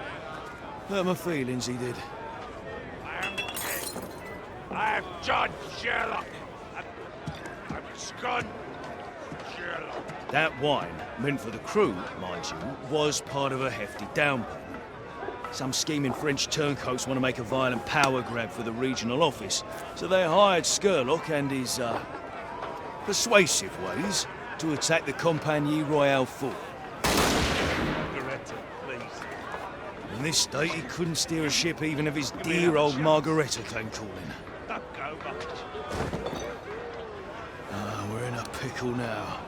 Hurt my feelings, he did. I am the king. I am John Sherlock. I'm Scott Sherlock. That wine, meant for the crew, mind you, was part of a hefty down payment. Some scheming French turncoats want to make a violent power grab for the regional office, so they hired Skurlock and his, persuasive ways to attack the Compagnie Royale fort. Margareta, please. In this state, he couldn't steer a ship even if his dear old Margareta came calling. Don't go much. We're in a pickle now.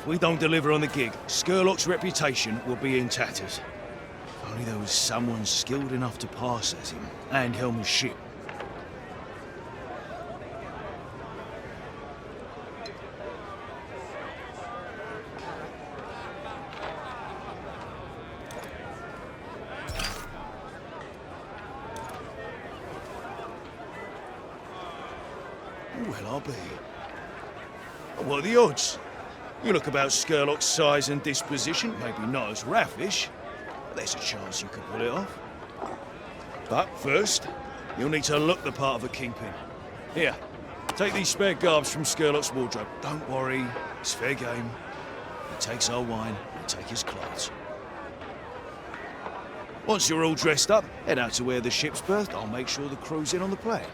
If we don't deliver on the gig, Skurlock's reputation will be in tatters. If only there was someone skilled enough to pass as him and helm his ship. I'll be. What are the odds? You look about Skurlock's size and disposition, maybe not as raffish, but there's a chance you could pull it off. But first, you'll need to look the part of a kingpin. Here, take these spare garbs from Skurlock's wardrobe. Don't worry, it's fair game. He takes our wine, and take his clothes. Once you're all dressed up, head out to where the ship's berthed. I'll make sure the crew's in on the plane.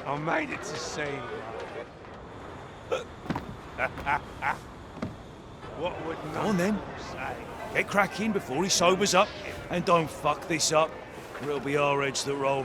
I made it to see you. What would Go on then. say? Get cracking before he sobers up, and don't fuck this up, or it'll be our heads that roll.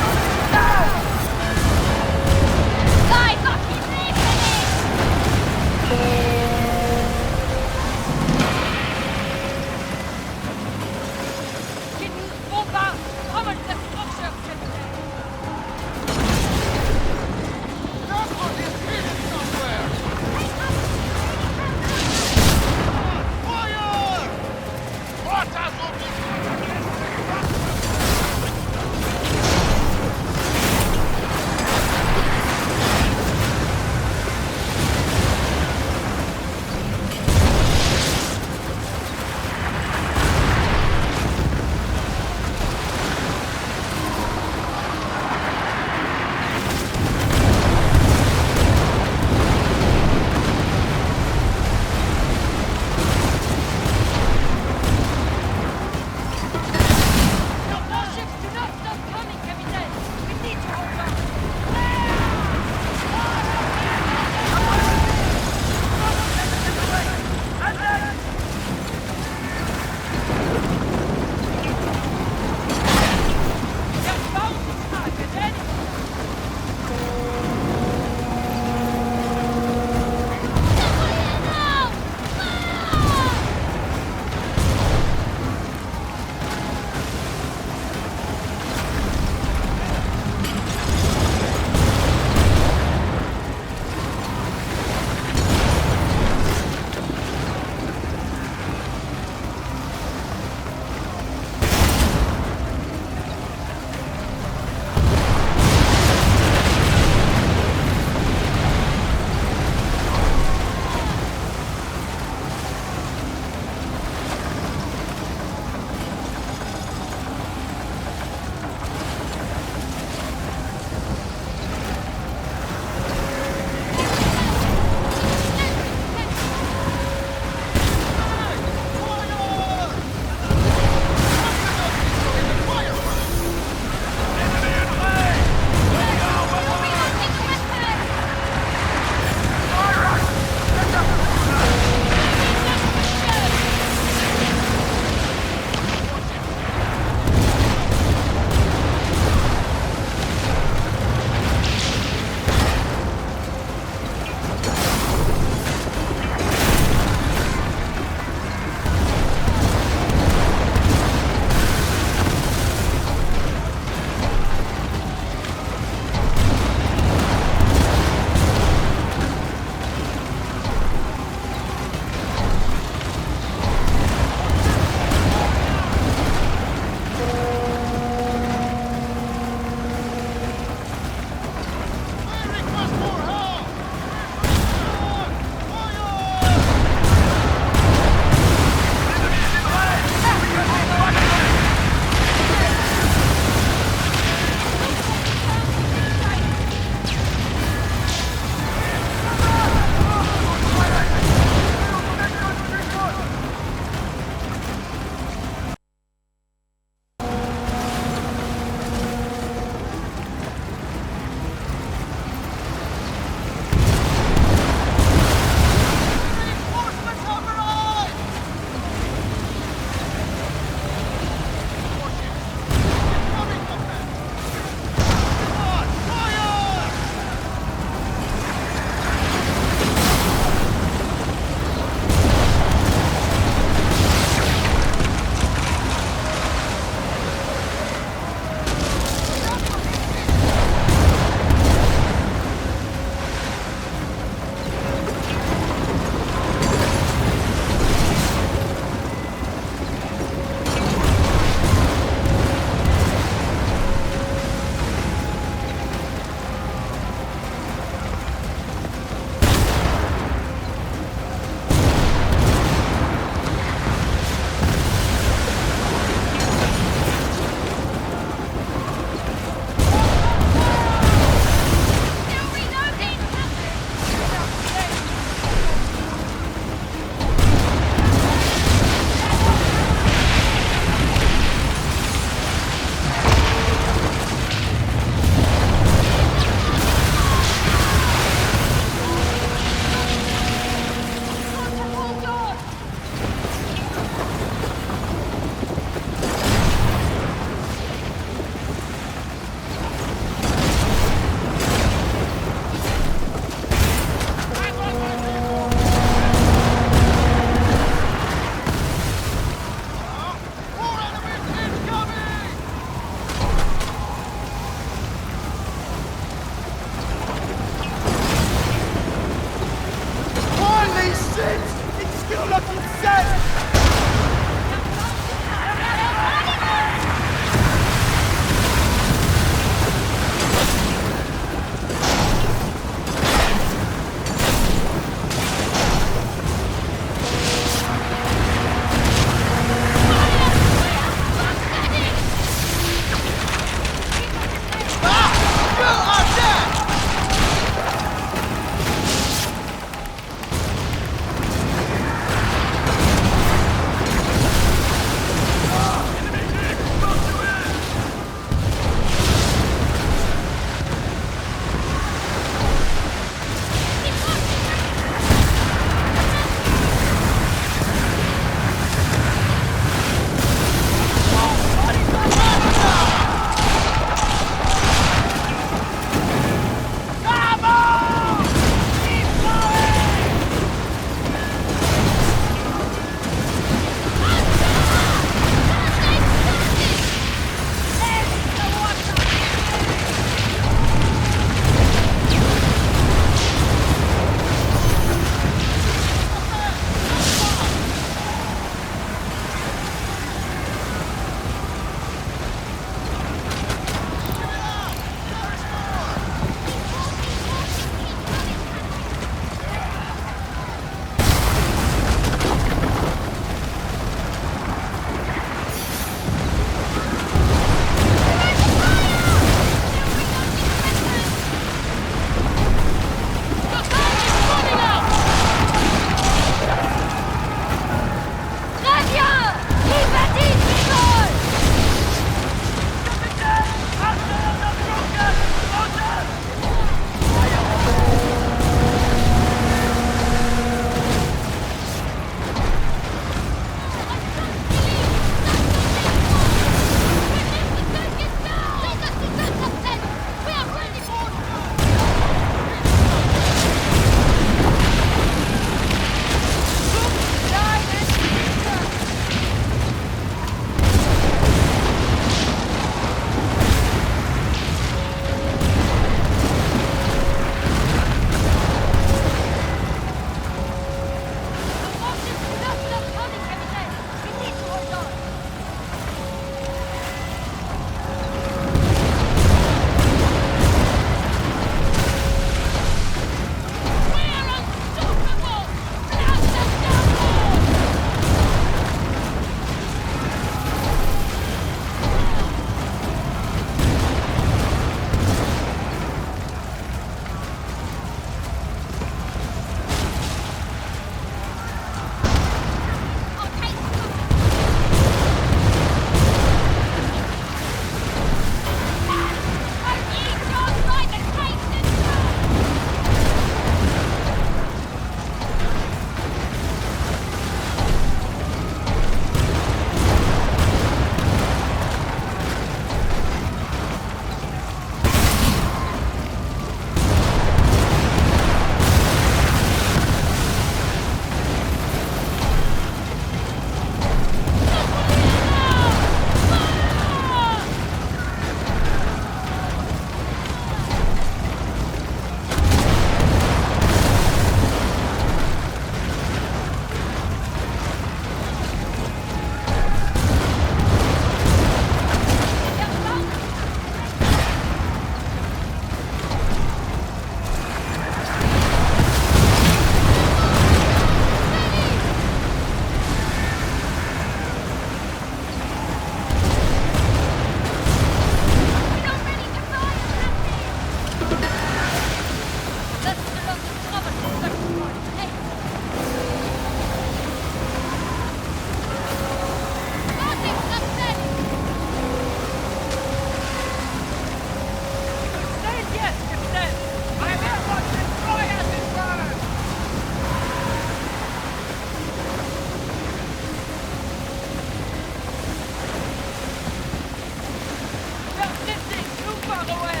out of the way!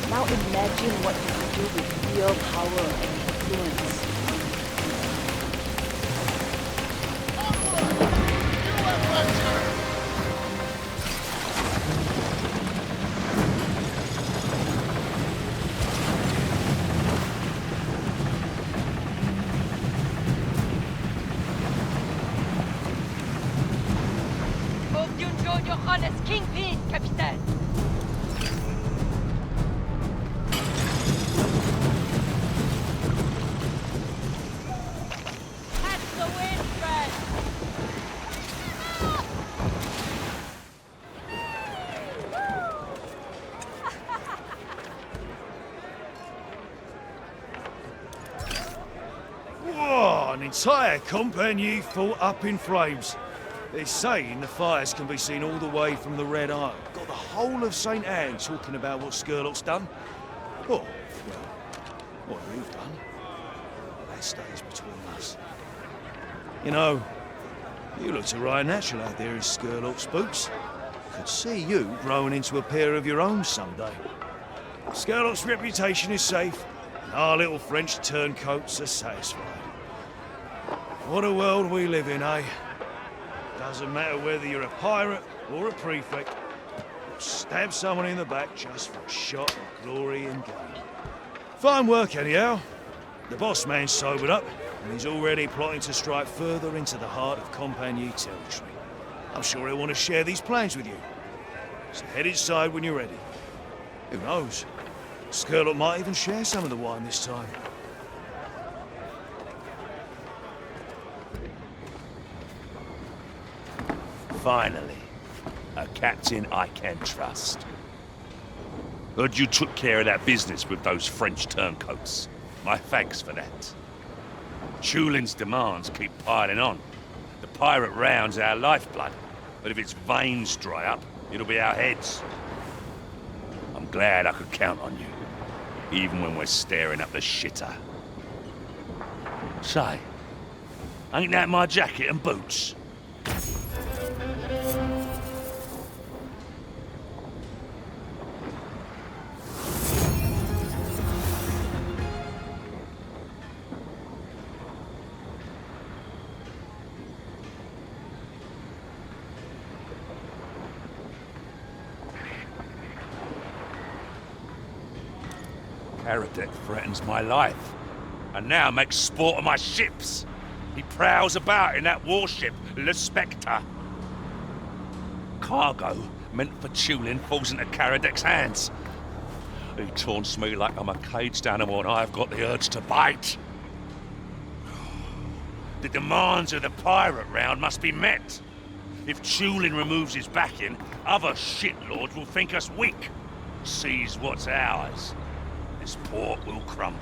Now imagine what you could do with real power and influence. Hope you enjoyed your run as Kingpin, Capitaine! Catch the wind, friend! Whoa, an entire company fought up in flames. They're saying the fires can be seen all the way from the Red Isle. Got the whole of St. Anne talking about what Skurlock's done. Oh, well, what we've done, that stays between us. You know, you looked a right natural out there in Skurlock's boots. Could see you growing into a pair of your own someday. Skurlock's reputation is safe, and our little French turncoats are satisfied. What a world we live in, eh? Doesn't matter whether you're a pirate or a prefect. You'll stab someone in the back just for a shot of glory and gain. Fine work, anyhow. The boss man's sobered up, and he's already plotting to strike further into the heart of Compagnie territory. I'm sure he'll want to share these plans with you. So head inside when you're ready. Who knows? Skurlock might even share some of the wine this time. Finally, a captain I can trust. Heard you took care of that business with those French turncoats. My thanks for that. Chulin's demands keep piling on. The pirate round's our lifeblood, but if its veins dry up, it'll be our heads. I'm glad I could count on you, even when we're staring up the shitter. Say, ain't that my jacket and boots? Caradec threatens my life, and now makes sport of my ships. He prowls about in that warship, Le Spectre. Cargo meant for Chulin falls into Caradec's hands. He taunts me like I'm a caged animal and I've got the urge to bite. The demands of the pirate round must be met. If Chulin removes his backing, other shitlords will think us weak. Seize what's ours. This port will crumble.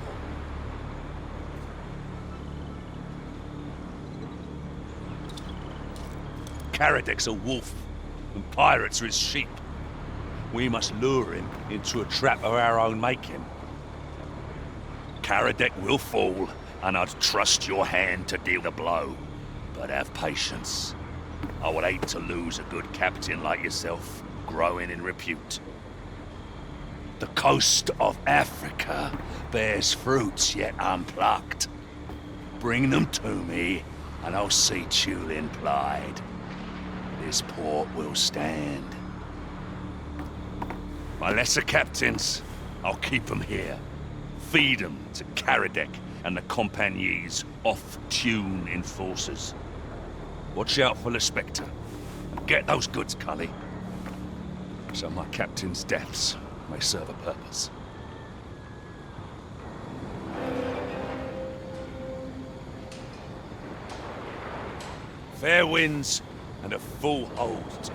Caradec's a wolf, and pirates are his sheep. We must lure him into a trap of our own making. Caradec will fall, and I'd trust your hand to deal the blow. But have patience. I would hate to lose a good captain like yourself, growing in repute. The coast of Africa bears fruits yet unplucked. Bring them to me, and I'll see Chulin plied. This port will stand. My lesser captains, I'll keep them here. Feed them to Caradec and the Compagnie's off-tune enforcers. Watch out for the Spectre. Get those goods, Cully. So my captain's deaths may serve a purpose. Fair winds and a full hold.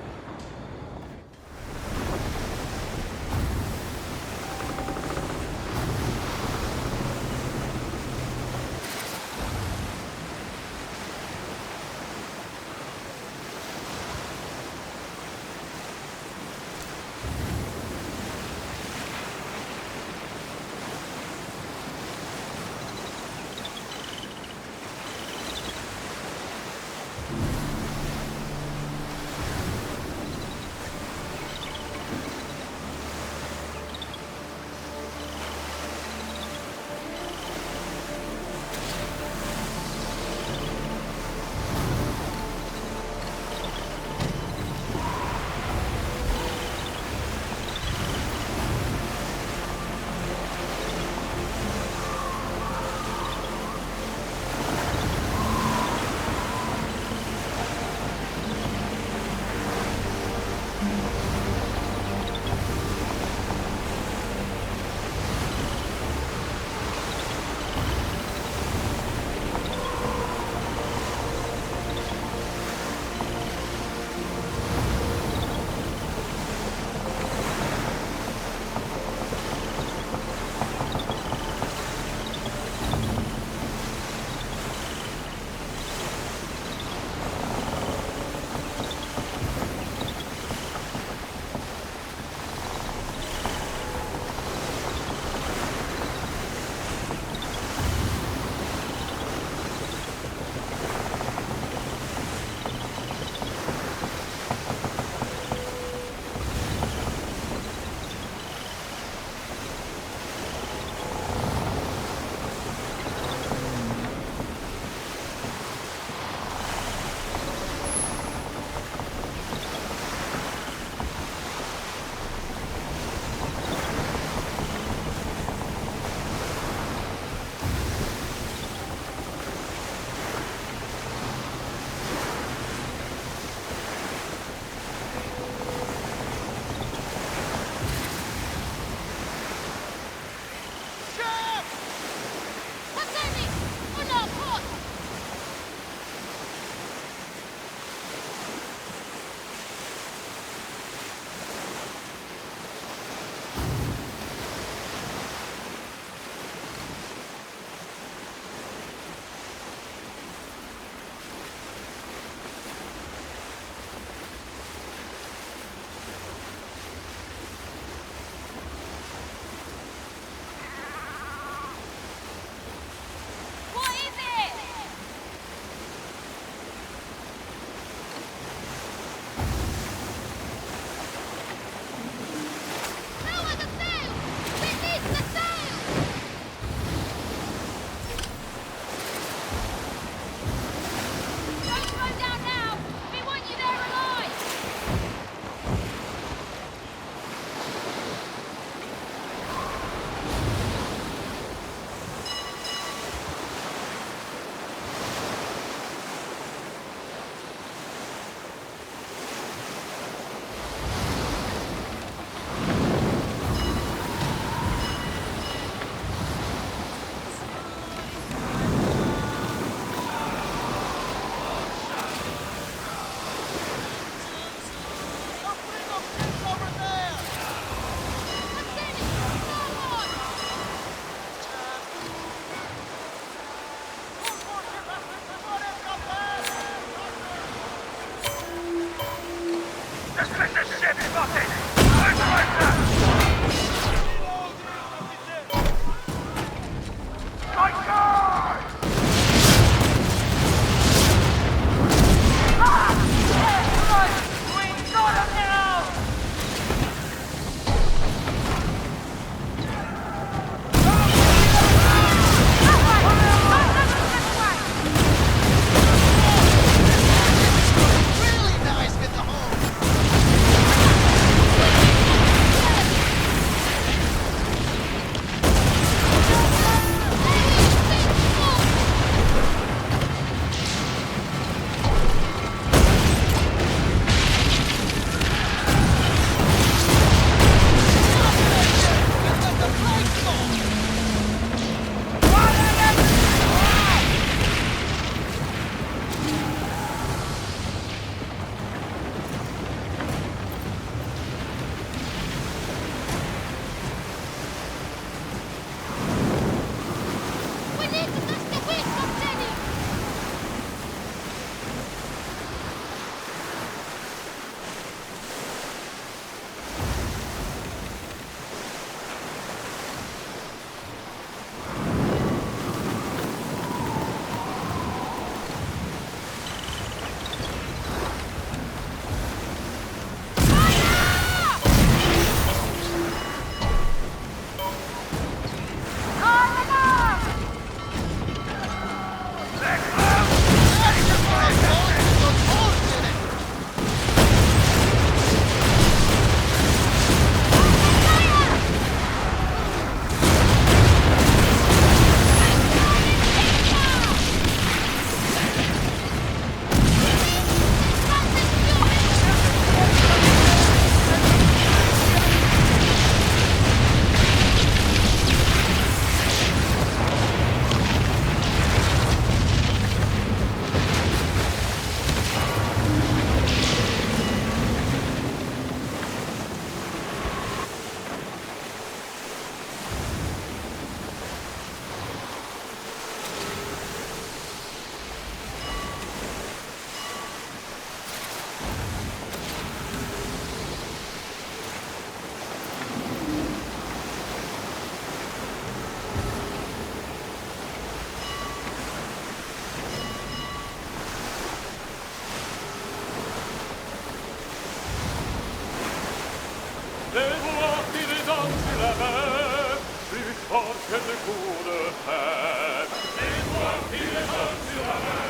de coups de fer. C'est toi qui les donnes sur la mer.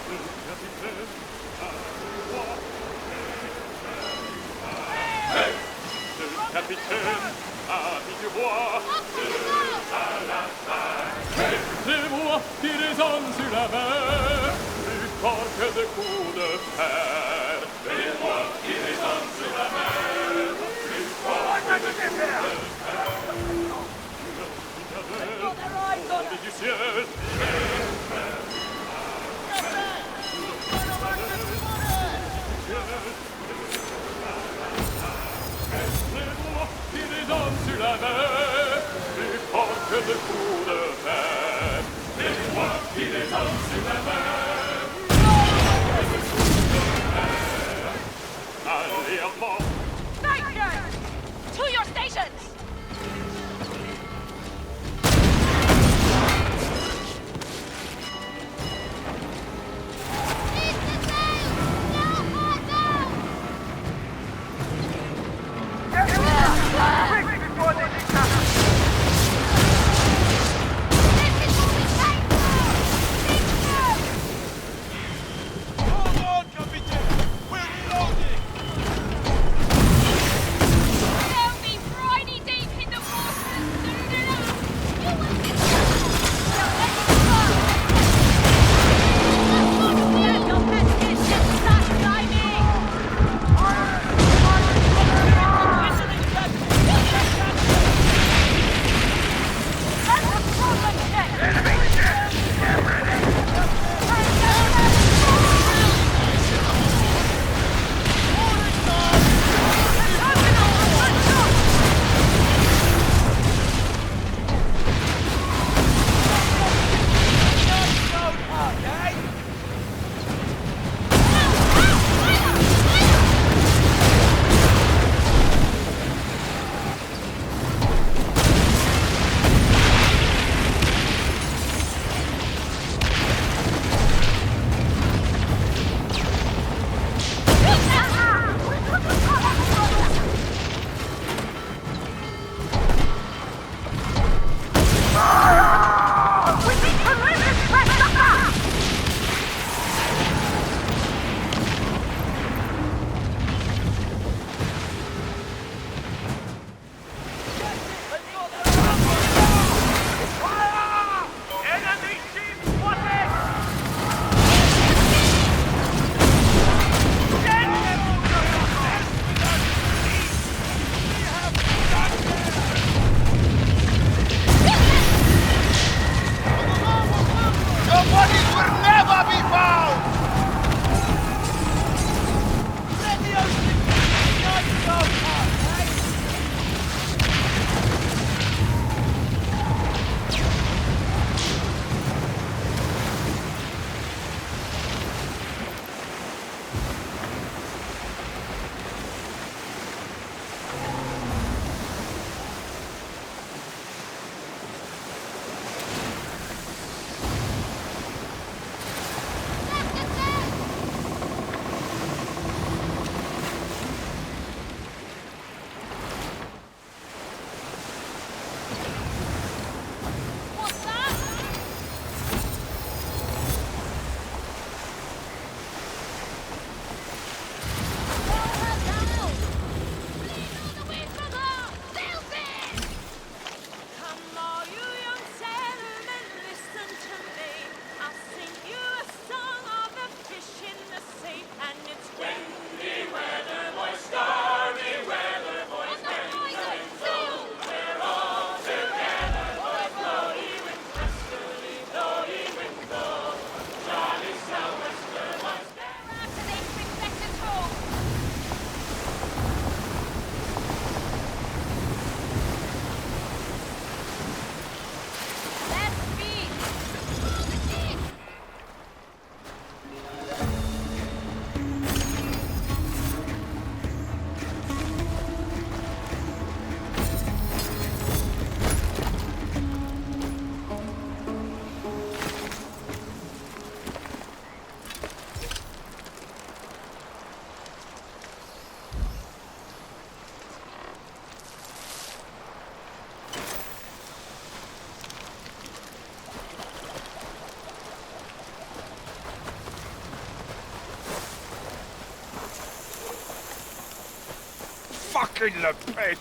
Le capitaine a le roi. Hey! Le capitaine a mis du bois. À la fin. Hey! C'est moi qui les donne sur la mer. Plus fort que de coups de fer. C'est moi qui les donne sur la mer. Plus fort que de coups de fer. Le du ciel. Sur la mer, plus fort que de coups de fer. C'est moi qui les donne sur la mer. Allez, à mort. Knights! To your stations! fucking Le Pen!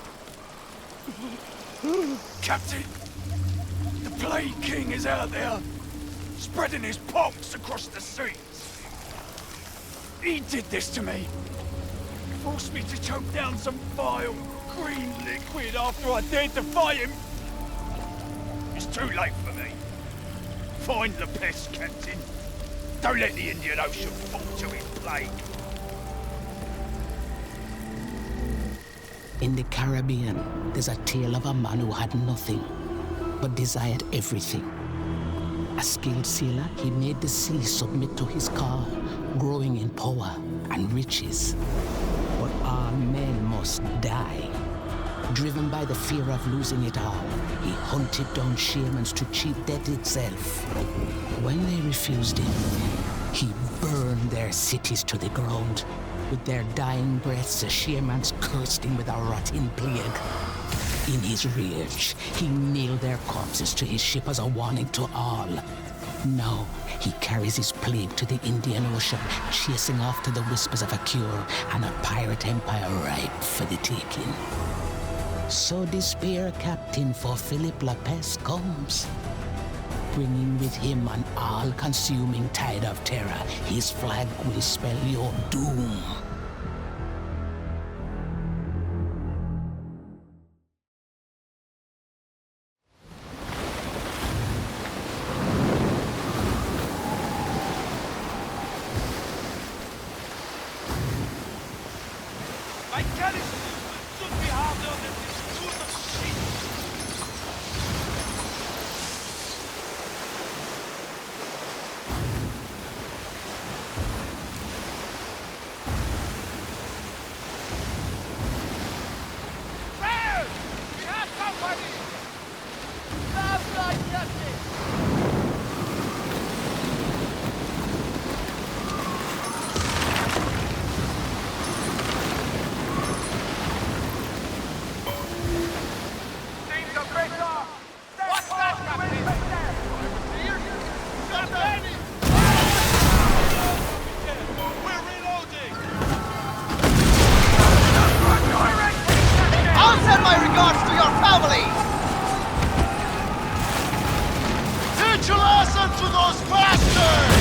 Captain, the Plague King is out there, spreading his pox across the seas. He did this to me. Forced me to choke down some vile green liquid after I dared to fight him. It's too late for me. Find the pest, Captain. Don't let the Indian Ocean fall to his plague. In the Caribbean, there's a tale of a man who had nothing, but desired everything. A skilled sailor, he made the sea submit to his call, growing in power and riches. But all men must die. Driven by the fear of losing it all, he hunted down shamans to cheat death itself. When they refused him, he burned their cities to the ground. With their dying breaths, the shamans cursed him with a rotten plague. In his rage, he nailed their corpses to his ship as a warning to all. Now, he carries his plague to the Indian Ocean, chasing after the whispers of a cure and a pirate empire ripe for the taking. So despair, Captain, for Philip Lapes comes, bringing with him an all-consuming tide of terror. His flag will spell your doom. My carriage should be harder than this suit of shit. Well, we have company. Love like justice. I'll send my regards to your family! Teach a lesson to those bastards!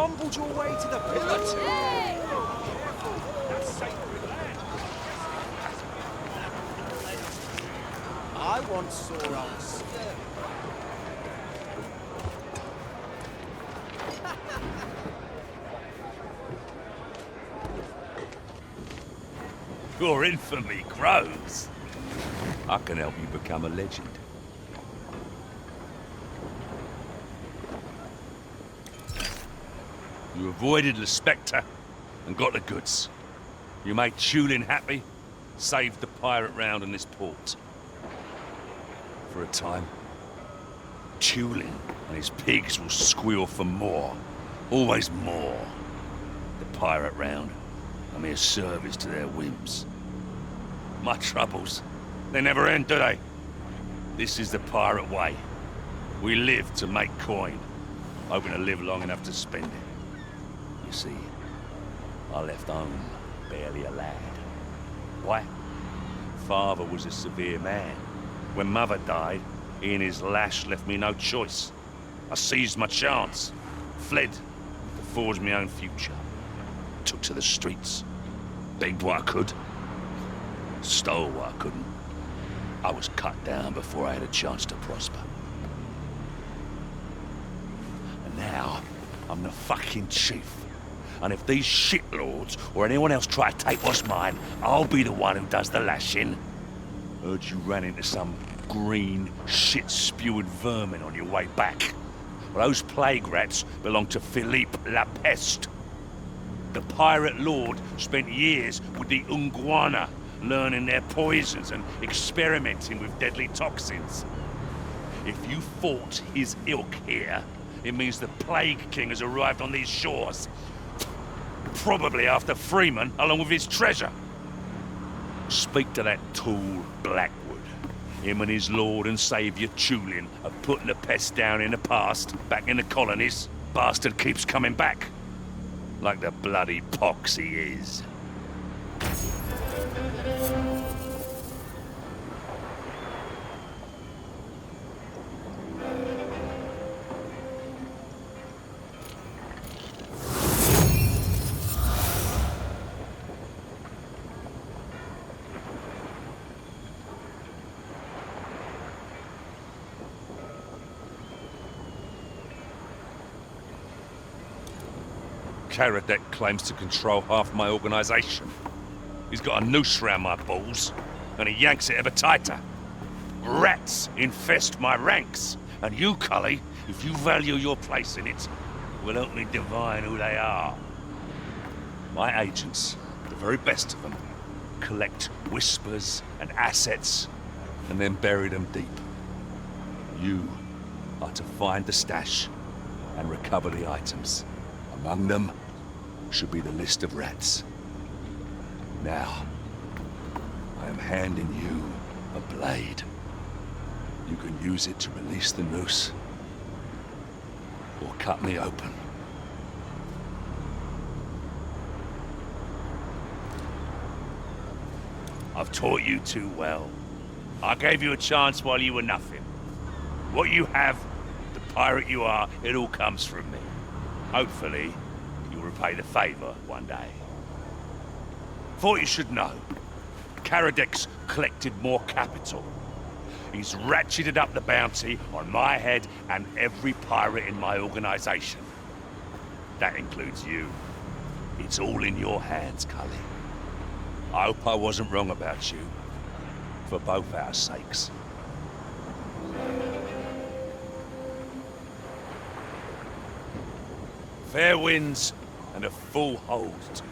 bumbled your way to the pillage. That's sacred land. I once saw old Sterling. Your infamy grows. I can help you become a legend. You avoided the Spectre and got the goods. You made Tulin happy, saved the pirate round in this port. For a time, Tulin and his pigs will squeal for more. Always more. The pirate round, a mere service to their whims. My troubles, they never end, do they? This is the pirate way. We live to make coin, hoping to live long enough to spend it. You see, I left home barely a lad. Why? Father was a severe man. When Mother died, he and his lash left me no choice. I seized my chance, fled to forge my own future. Took to the streets, begged what I could, stole what I couldn't. I was cut down before I had a chance to prosper. And now, I'm the fucking chief. And if these shitlords or anyone else try to take what's mine, I'll be the one who does the lashing. Heard you ran into some green, shit-spewing vermin on your way back. Well, those plague rats belong to Philippe La Peste. The pirate lord spent years with the Unguana, learning their poisons and experimenting with deadly toxins. If you fought his ilk here, it means the Plague King has arrived on these shores. Probably after Freeman, along with his treasure. Speak to that tall Blackwood. Him and his lord and saviour Tulin have put the pest down in the past, back in the colonies. Bastard keeps coming back. Like the bloody pox he is. Karadek claims to control half my organization. He's got a noose round my balls, and he yanks it ever tighter. Rats infest my ranks, and you, Cully, if you value your place in it, will help me divine who they are. My agents, the very best of them, collect whispers and assets, and then bury them deep. You are to find the stash and recover the items. Among them should be the list of rats. Now, I am handing you a blade. You can use it to release the noose, or cut me open. I've taught you too well. I gave you a chance while you were nothing. What you have, the pirate you are, it all comes from me. Hopefully, you'll repay the favor one day. Thought you should know, Karadek's collected more capital. He's ratcheted up the bounty on my head and every pirate in my organization. That includes you. It's all in your hands, Cully. I hope I wasn't wrong about you, for both our sakes. Fair winds and a full hold to you.